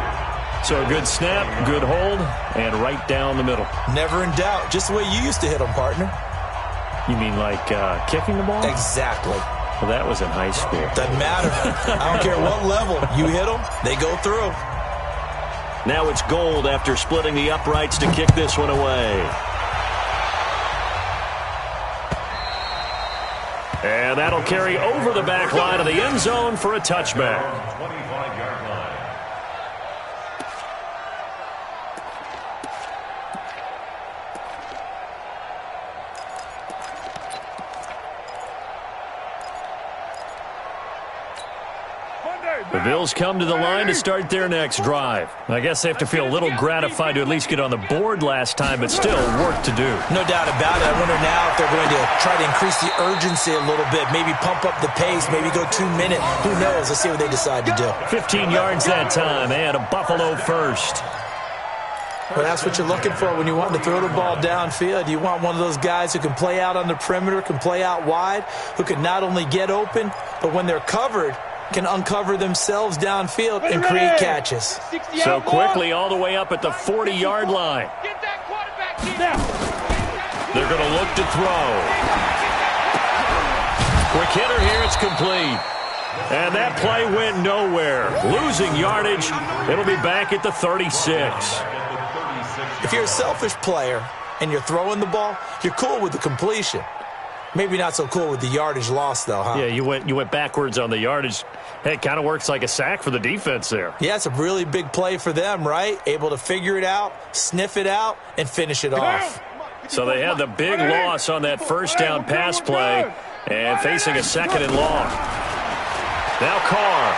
[SPEAKER 4] So a good snap, good hold, and right down the middle.
[SPEAKER 7] Never in doubt. Just the way you used to hit them, partner.
[SPEAKER 4] You mean like kicking the ball?
[SPEAKER 7] Exactly.
[SPEAKER 4] Well, that was in high school.
[SPEAKER 7] Doesn't matter. I don't care what level. You hit them, they go through.
[SPEAKER 4] Now it's Gold after splitting the uprights to kick this one away. And that'll carry over the back line of the end zone for a touchback.
[SPEAKER 5] 25-yard line.
[SPEAKER 4] The Bills come to the line to start their next drive. I guess they have to feel a little gratified to at least get on the board last time, but still work to do.
[SPEAKER 7] No doubt about it. I wonder now if they're going to try to increase the urgency a little bit, maybe pump up the pace, maybe go 2 minutes. Who knows? Let's see what they decide to do.
[SPEAKER 4] 15 yards that time, and a Buffalo first.
[SPEAKER 7] Well, that's what you're looking for when you want to throw the ball downfield. You want one of those guys who can play out on the perimeter, can play out wide, who can not only get open, but when they're covered, can uncover themselves downfield and create catches.
[SPEAKER 4] So quickly all the way up at the 40-yard line.
[SPEAKER 6] Get that quarterback now.
[SPEAKER 4] They're going to look to throw. Quick hitter here, it's complete. And that play went nowhere. Losing yardage. It'll be back at the 36.
[SPEAKER 7] If you're a selfish player and you're throwing the ball, you're cool with the completion. Maybe not so cool with the yardage loss, though, huh?
[SPEAKER 4] Yeah, you went backwards on the yardage. Hey, it kind of works like a sack for the defense there.
[SPEAKER 7] Yeah, it's a really big play for them, right? Able to figure it out, sniff it out, and finish it off.
[SPEAKER 4] So they had the big loss on that first down pass play and facing a 2nd and long. Now Carr.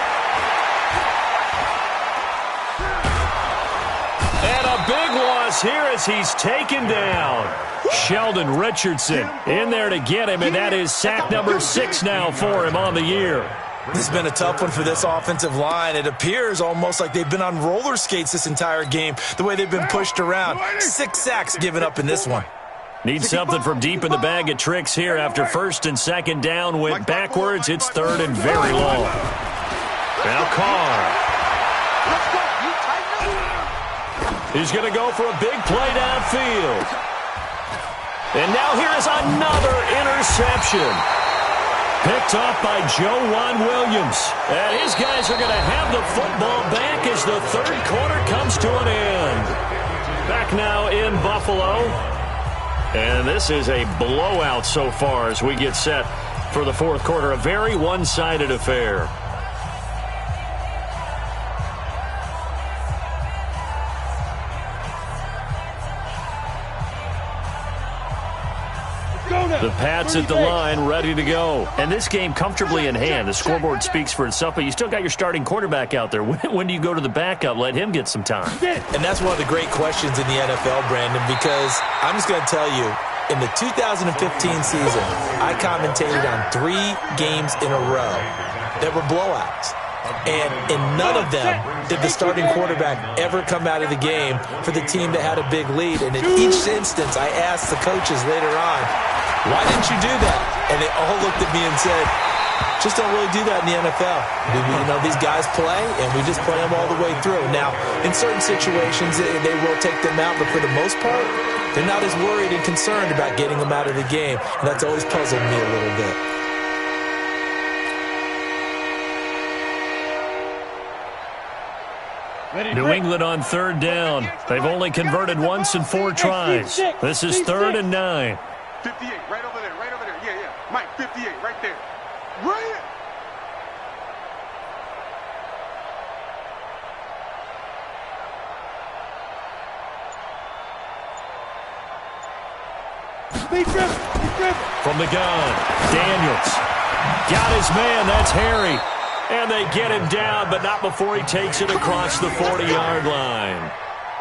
[SPEAKER 4] And a big loss here as he's taken down. Sheldon Richardson in there to get him, and that is sack number 6 now for him on the year.
[SPEAKER 7] This has been a tough one for this offensive line. It appears almost like they've been on roller skates this entire game, the way they've been pushed around. 6 sacks given up in this one.
[SPEAKER 4] Need something from deep in the bag of tricks here after 1st and 2nd down. Went backwards. It's 3rd and very long. Now Carr. He's going to go for a big play downfield. And now here is another interception. Picked off by Joejuan Williams. And his guys are going to have the football back as the 3rd quarter comes to an end. Back now in Buffalo. And this is a blowout so far as we get set for the fourth quarter. A very one-sided affair. The Pats at the line, ready to go. And this game comfortably in hand. The scoreboard speaks for itself, but you still got your starting quarterback out there. When do you go to the backup? Let him get some time.
[SPEAKER 7] And that's one of the great questions in the NFL, Brandon, because I'm just going to tell you, in the 2015 season, I commentated on 3 games in a row that were blowouts. And in none of them did the starting quarterback ever come out of the game for the team that had a big lead. And in each instance, I asked the coaches later on, why didn't you do that? And they all looked at me and said, just don't really do that in the NFL. You know, these guys play, and we just play them all the way through. Now, in certain situations, they will take them out, but for the most part, they're not as worried and concerned about getting them out of the game. And that's always puzzled me a little bit.
[SPEAKER 4] New England on third down. They've only converted once in 4 tries. This is 3rd and 9.
[SPEAKER 8] 58, right over there, right over there. Yeah. Mike, 58, right there. Right.
[SPEAKER 4] From the gun, Daniels. Got his man, that's Harry. And they get him down, but not before he takes it across the 40-yard line.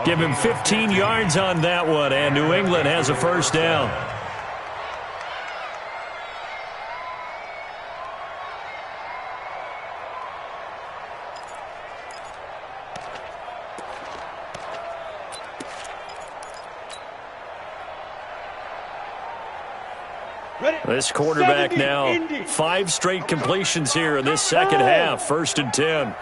[SPEAKER 4] Give him 15 yards on that one, and New England has a first down. This quarterback now 5 straight completions here in this second half. 1st and 10.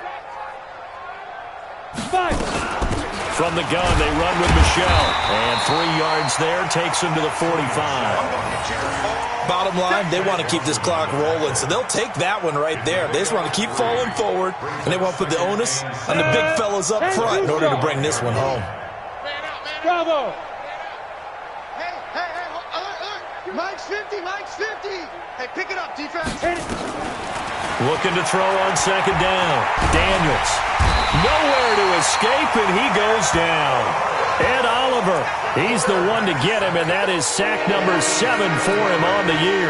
[SPEAKER 4] From the gun, they run with Michelle. And 3 yards there takes him to the 45.
[SPEAKER 7] Bottom line, they want to keep this clock rolling, so they'll take that one right there. They just want to keep falling forward, and they want to put the onus on the big fellas up front in order to bring this one home.
[SPEAKER 6] Bravo!
[SPEAKER 8] Mike's 50, Mike's 50. Hey, pick it up, defense.
[SPEAKER 4] Looking to throw on second down. Daniels. Nowhere to escape, and he goes down. Ed Oliver, he's the one to get him, and that is sack number 7 for him on the year.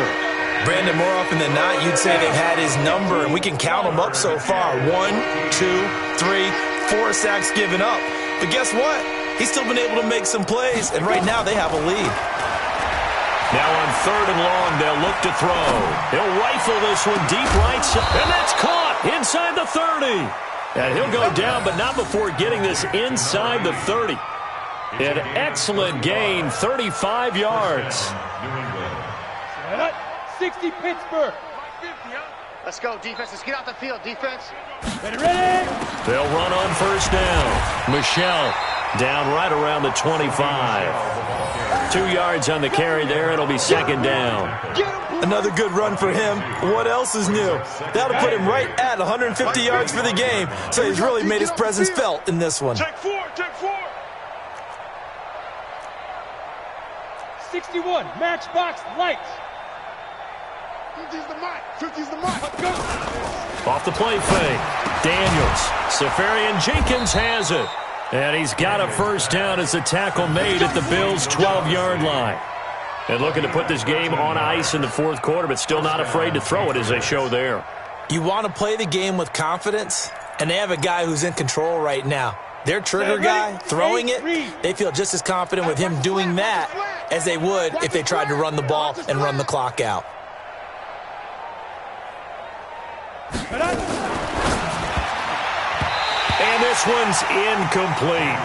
[SPEAKER 7] Brandon, more often than not, you'd say they've had his number, and we can count them up so far. 1, 2, 3, 4 sacks given up. But guess what? He's still been able to make some plays, and right now they have a lead.
[SPEAKER 4] Now on 3rd and long, they'll look to throw. He'll rifle this one deep right side, and that's caught inside the 30. And he'll go down, but not before getting this inside the 30. An excellent gain, 35 yards.
[SPEAKER 6] 60 Pittsburgh.
[SPEAKER 8] Let's go, defense. Let's get out the field, defense.
[SPEAKER 6] Ready?
[SPEAKER 4] They'll run on first down. Michelle down right around the 25. 2 yards on the carry there. It'll be second down.
[SPEAKER 7] Another good run for him. What else is new? That'll put him right at 150 yards for the game. So he's really made his presence felt in this one.
[SPEAKER 8] Take 4.
[SPEAKER 6] 61, matchbox lights.
[SPEAKER 8] 50's the mic. 50's the mic.
[SPEAKER 6] Go.
[SPEAKER 4] Off the play fake. Daniels. Safarian Jenkins has it. And he's got a first down as the tackle made at the Bills' 12-yard line. And looking to put this game on ice in the fourth quarter, but still not afraid to throw it as they show there.
[SPEAKER 7] You want to play the game with confidence, and they have a guy who's in control right now. Their trigger guy, throwing it, they feel just as confident with him doing that as they would if they tried to run the ball and run the clock out.
[SPEAKER 4] And this one's incomplete.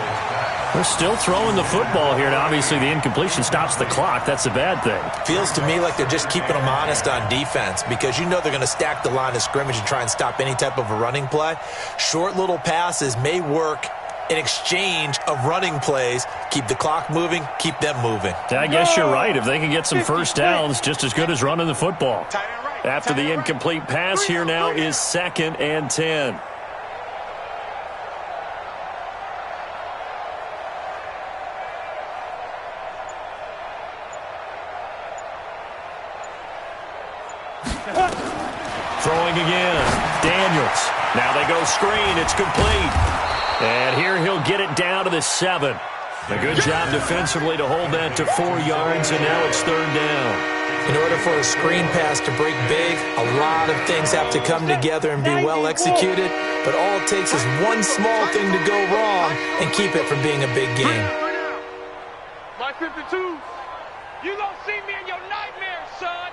[SPEAKER 4] They're still throwing the football here. Now, obviously, the incompletion stops the clock. That's a bad thing.
[SPEAKER 7] Feels to me like they're just keeping them honest on defense because you know they're going to stack the line of scrimmage and try and stop any type of a running play. Short little passes may work in exchange of running plays. Keep the clock moving, keep them moving.
[SPEAKER 4] I guess you're right. If they can get some first downs, just as good as running the football. After the incomplete pass, here now is 2nd and 10. Now they go screen. It's complete. And here he'll get it down to the 7. A good job defensively to hold that to 4 yards, and now it's 3rd down.
[SPEAKER 7] In order for a screen pass to break big, a lot of things have to come together and be well executed, but all it takes is one small thing to go wrong and keep it from being a big game.
[SPEAKER 8] My 52. You don't see me in your nightmares, son.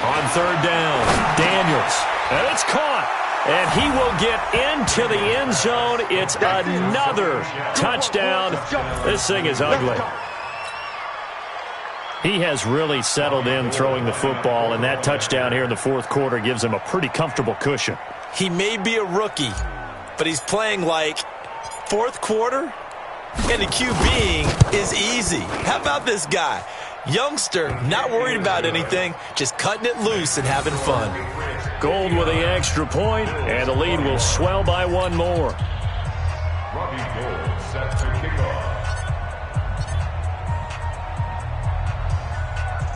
[SPEAKER 4] On 3rd down, Daniels, and it's caught. And he will get into the end zone. It's another touchdown. This thing is ugly. He has really settled in throwing the football, and that touchdown here in the 4th quarter gives him a pretty comfortable cushion.
[SPEAKER 7] He may be a rookie, but he's playing like 4th quarter, and the QBing is easy. How about this guy? Youngster, not worried about anything, just cutting it loose and having fun.
[SPEAKER 4] Gold with the extra point, and the lead will swell by 1 more.
[SPEAKER 5] Robbie Gold set to kick off.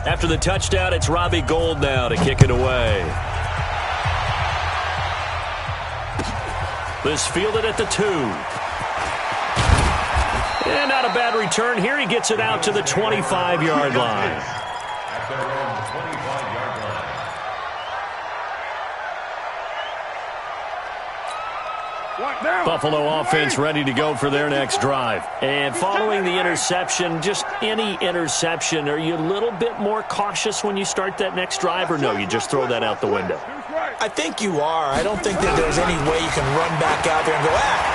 [SPEAKER 4] After the touchdown, it's Robbie Gold now to kick it away. This fielded at the 2. And not a bad return here. He gets it out to the 25-yard line.
[SPEAKER 5] At their own 25-yard line.
[SPEAKER 4] Buffalo offense ready to go for their next drive. And following the interception, just any interception, are you a little bit more cautious when you start that next drive, or no, you just throw that out the window?
[SPEAKER 7] I think you are. I don't think that there's any way you can run back out there and go,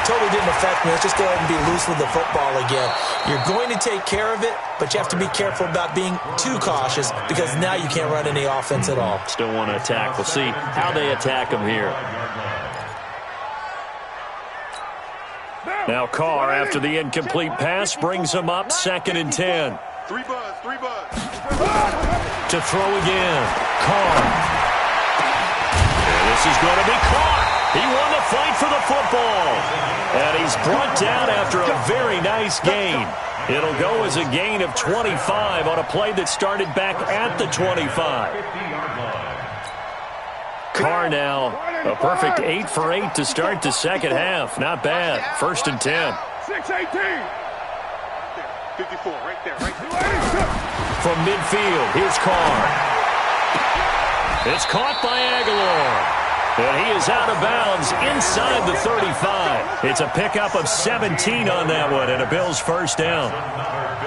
[SPEAKER 7] totally didn't affect me. Let's just go ahead and be loose with the football again. You're going to take care of it, but you have to be careful about being too cautious because now you can't run any offense at all.
[SPEAKER 4] Still want to attack. We'll see how they attack him here. Now Carr, after the incomplete pass, brings him up 2nd and 10.
[SPEAKER 8] 3 buzz.
[SPEAKER 4] To throw again. Carr. And this is going to be caught. He won the fight for the football. And he's brought down after a very nice gain. It'll go as a gain of 25 on a play that started back at the 25. Carr now, a perfect 8 for 8 to start the 2nd half. Not bad. 1st and 10.
[SPEAKER 8] 6-18. 54, right there.
[SPEAKER 4] From midfield, here's Carr. It's caught by Aguilar. And he is out of bounds inside the 35. It's a pickup of 17 on that one, and a Bills 1st down.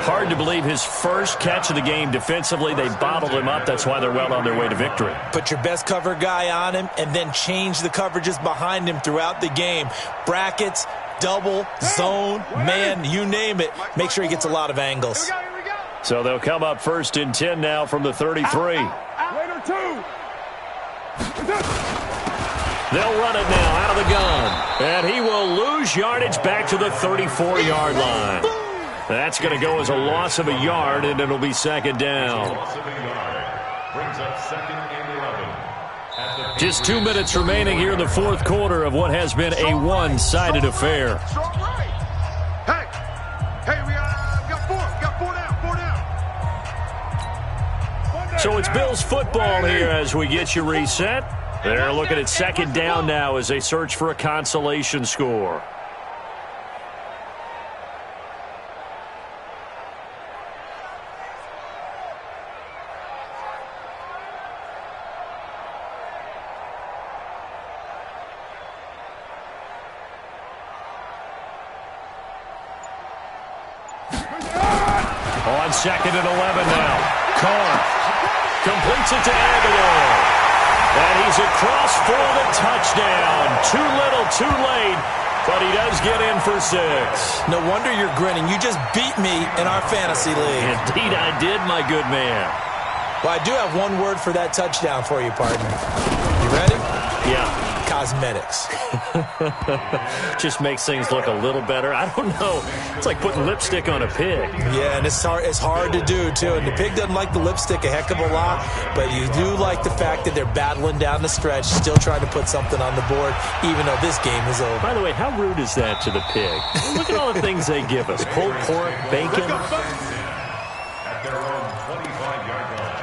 [SPEAKER 4] Hard to believe his first catch of the game defensively. They bottled him up. That's why they're well on their way to victory.
[SPEAKER 7] Put your best cover guy on him and then change the coverages behind him throughout the game. Brackets, double, zone, man, you name it. Make sure he gets a lot of angles.
[SPEAKER 4] So they'll come up 1st and 10 now from the 33. They'll run it now out of the gun. And he will lose yardage back to the 34-yard line. That's going to go as a loss of a yard, and it'll be 2nd down.
[SPEAKER 5] Loss of a yard. Brings up 2nd and 11.
[SPEAKER 4] Just 2 minutes remaining here in the 4th quarter of what has been a one-sided affair.
[SPEAKER 8] Hey, we got 4. We got 4 down.
[SPEAKER 4] So it's Bills football here as we get you reset. They're looking at 2nd down now as they search for a consolation score. On 2nd and 11 now. Carr completes it to Aguilar. And he's across for the touchdown. Too little, too late, but he does get in for 6.
[SPEAKER 7] No wonder you're grinning. You just beat me in our fantasy league.
[SPEAKER 4] Indeed I did, my good man.
[SPEAKER 7] Well, I do have one word for that touchdown for you, partner. You ready?
[SPEAKER 4] Yeah.
[SPEAKER 7] Cosmetics.
[SPEAKER 4] Just makes things look a little better. I don't know. It's like putting lipstick on a pig.
[SPEAKER 7] Yeah, and it's hard to do, too. And the pig doesn't like the lipstick a heck of a lot, but you do like the fact that they're battling down the stretch, still trying to put something on the board, even though this game is over.
[SPEAKER 4] By the way, how rude is that to the pig? Look at all the things they give us. Pulled pork, bacon.
[SPEAKER 5] At their own 25-yard line.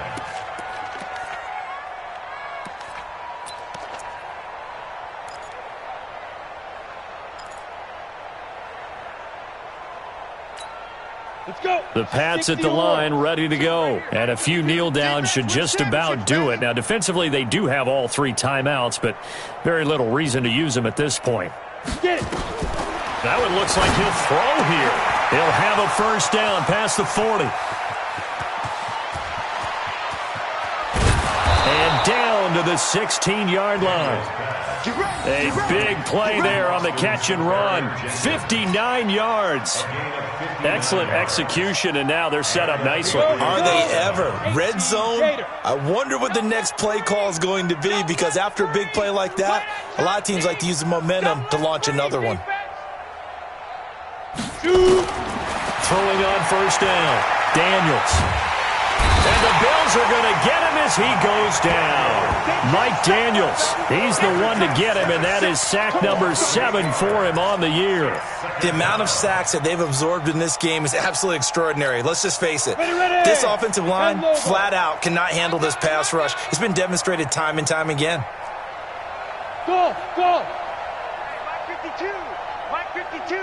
[SPEAKER 4] The Pats at the line, ready to go. And a few kneel downs should just about do it. Now, defensively, they do have all 3 timeouts, but very little reason to use them at this point.
[SPEAKER 6] Get it.
[SPEAKER 4] That one looks like he'll throw here. He'll have a first down past the 40. And down to the 16-yard line. A big play there on the catch and run. 59 yards. Excellent execution, and now they're set up nicely.
[SPEAKER 7] Are they ever? Red zone? I wonder what the next play call is going to be, because after a big play like that, a lot of teams like to use the momentum to launch another one.
[SPEAKER 4] Throwing on first down. Daniels. And the Bills are going to get him as he goes down. Mike Daniels, he's the one to get him, and that is sack number 7 for him on the year.
[SPEAKER 7] The amount of sacks that they've absorbed in this game is absolutely extraordinary. Let's just face it. This offensive line, flat out, cannot handle this pass rush. It's been demonstrated time and time again.
[SPEAKER 6] Go, go. Mike 52. Mike 52.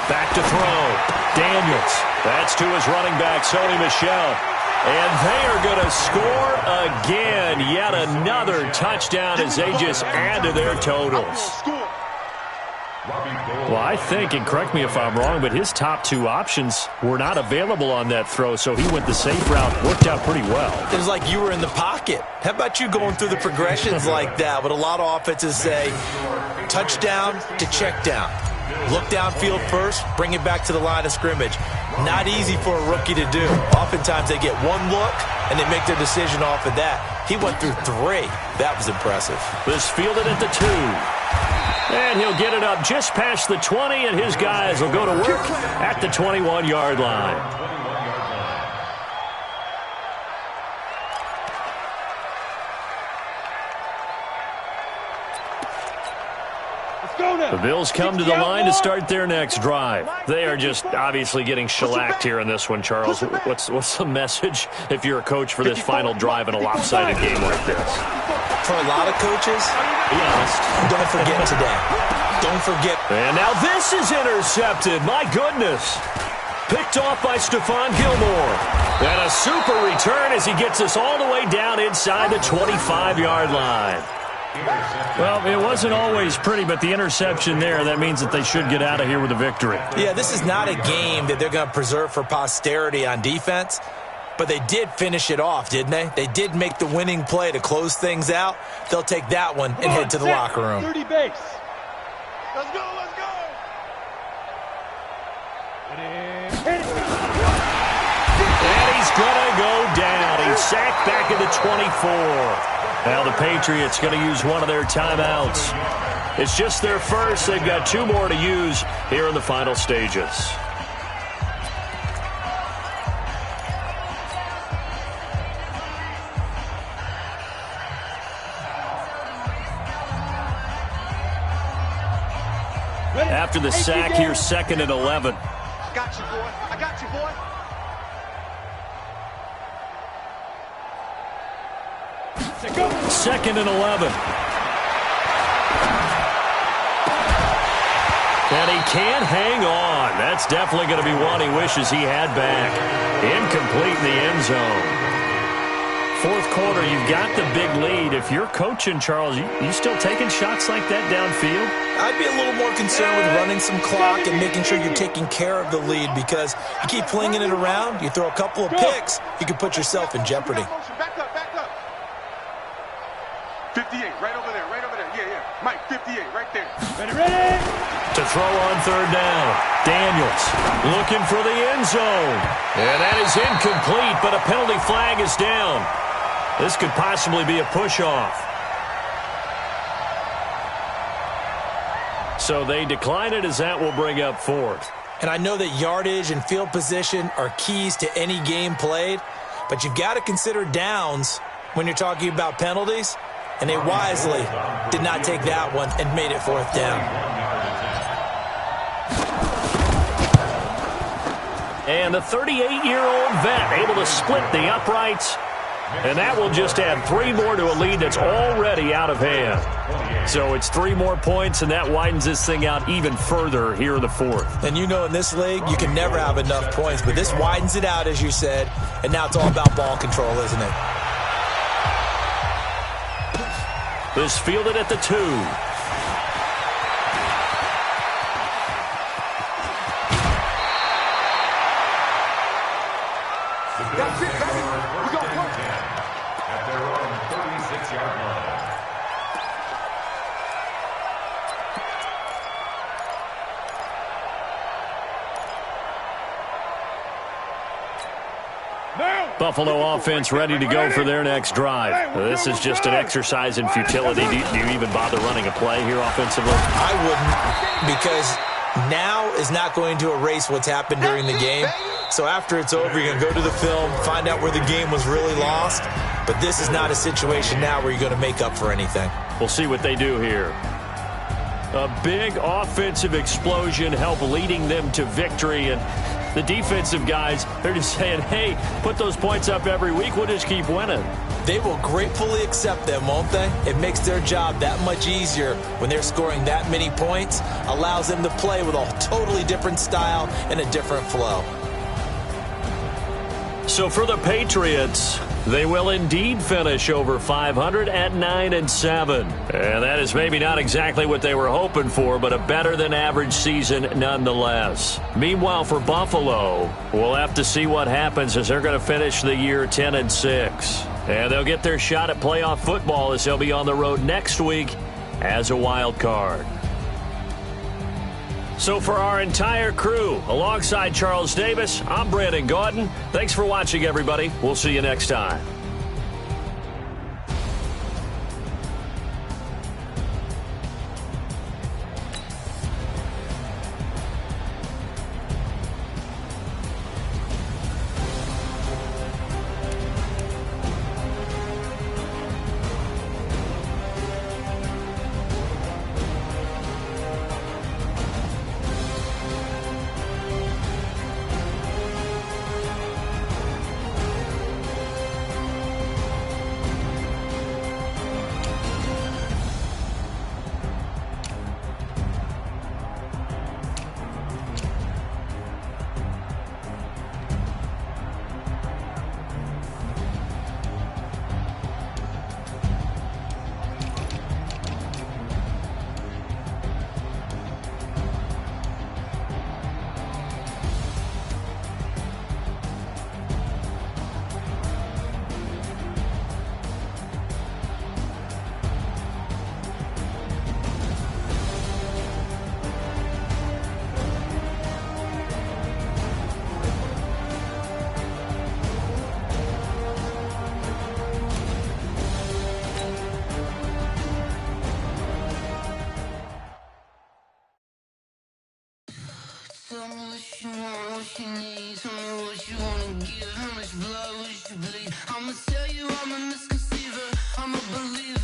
[SPEAKER 4] Back to throw. Daniels. That's to his running back, Sony Michel. And they are going to score again. Yet another touchdown as they just add to their totals. Well, I think, and correct me if I'm wrong, but his top 2 options were not available on that throw, so he went the safe route. Worked out pretty well.
[SPEAKER 7] It was like you were in the pocket. How about you going through the progressions like that? But a lot of offenses say touchdown to check down. Look downfield first, bring it back to the line of scrimmage. Not easy for a rookie to do. Oftentimes they get one look, and they make their decision off of that. He went through 3. That was impressive.
[SPEAKER 4] This fielded at the 2. And he'll get it up just past the 20, and his guys will go to work at the 21-yard line. The Bills come to the line to start their next drive. They are just obviously getting shellacked here in this one, Charles. What's the message if you're a coach for this final drive in a lopsided game like this?
[SPEAKER 7] For a lot of coaches,
[SPEAKER 4] be honest,
[SPEAKER 7] don't forget today. Don't forget.
[SPEAKER 4] And now this is intercepted. My goodness. Picked off by Stephon Gilmore. And a super return as he gets us all the way down inside the 25-yard line. Well, it wasn't always pretty, but the interception there, that means that they should get out of here with a victory.
[SPEAKER 7] Yeah, this is not a game that they're going to preserve for posterity on defense, but they did finish it off, didn't they? They did make the winning play to close things out. They'll take that one and head to the locker room.
[SPEAKER 6] 30 base. Let's go, let's go.
[SPEAKER 4] And he's going to go down. He's sacked back at the 24. Now the Patriots going to use one of their timeouts. It's just their first. They've got 2 more to use here in the final stages. After the sack, here's 2nd and 11.
[SPEAKER 8] I got you, boy. I got you, boy.
[SPEAKER 4] Second and 11. And he can't hang on. That's definitely going to be one he wishes he had back. Incomplete in the end zone. 4th quarter, you've got the big lead. If you're coaching, Charles, you still taking shots like that downfield?
[SPEAKER 7] I'd be a little more concerned with running some clock and making sure you're taking care of the lead, because you keep flinging it around, you throw a couple of picks, you can put yourself in jeopardy.
[SPEAKER 8] Back up, back up. 58, right over there, right over there. Yeah, yeah. Mike, 58, right there.
[SPEAKER 6] Ready?
[SPEAKER 4] To throw on 3rd down. Daniels looking for the end zone. And that is incomplete, but a penalty flag is down. This could possibly be a push-off. So they decline it, as that will bring up 4th.
[SPEAKER 7] And I know that yardage and field position are keys to any game played, but you've got to consider downs when you're talking about penalties, and they wisely did not take that one and made it 4th down. And
[SPEAKER 4] the 38-year-old vet able to split the uprights And that will just add 3 more to a lead that's already out of hand. So it's 3 more points, and that widens this thing out even further here in the 4th.
[SPEAKER 7] And you know, in this league, you can never have enough points, but this widens it out, as you said, and now it's all about ball control, isn't it?
[SPEAKER 4] This fielded at the 2.
[SPEAKER 8] That's it, baby. We got one.
[SPEAKER 5] At their own 36-yard line.
[SPEAKER 4] Buffalo offense ready to go for their next drive. This is just an exercise in futility. Do you even bother running a play here offensively?
[SPEAKER 7] I wouldn't, because now is not going to erase what's happened during the game. So after it's over, you're going to go to the film, find out where the game was really lost. But this is not a situation now where you're going to make up for anything.
[SPEAKER 4] We'll see what they do here. A big offensive explosion helped leading them to victory. And the defensive guys, they're just saying, hey, put those points up every week. We'll just keep winning.
[SPEAKER 7] They will gratefully accept them, won't they? It makes their job that much easier when they're scoring that many points. Allows them to play with a totally different style and a different flow.
[SPEAKER 4] So for the Patriots, they will indeed finish over 500 at 9-7. And that is maybe not exactly what they were hoping for, but a better-than-average season nonetheless. Meanwhile, for Buffalo, we'll have to see what happens as they're going to finish the year 10-6. And they'll get their shot at playoff football as they'll be on the road next week as a wild card. So for our entire crew, alongside Charles Davis, I'm Brandon Gaudin. Thanks for watching, everybody. We'll see you next time.
[SPEAKER 3] Tell me what you want, what you need. Tell me what you wanna give. How much blood would you bleed? I'ma tell you I'm a misconceiver. I'm a believer.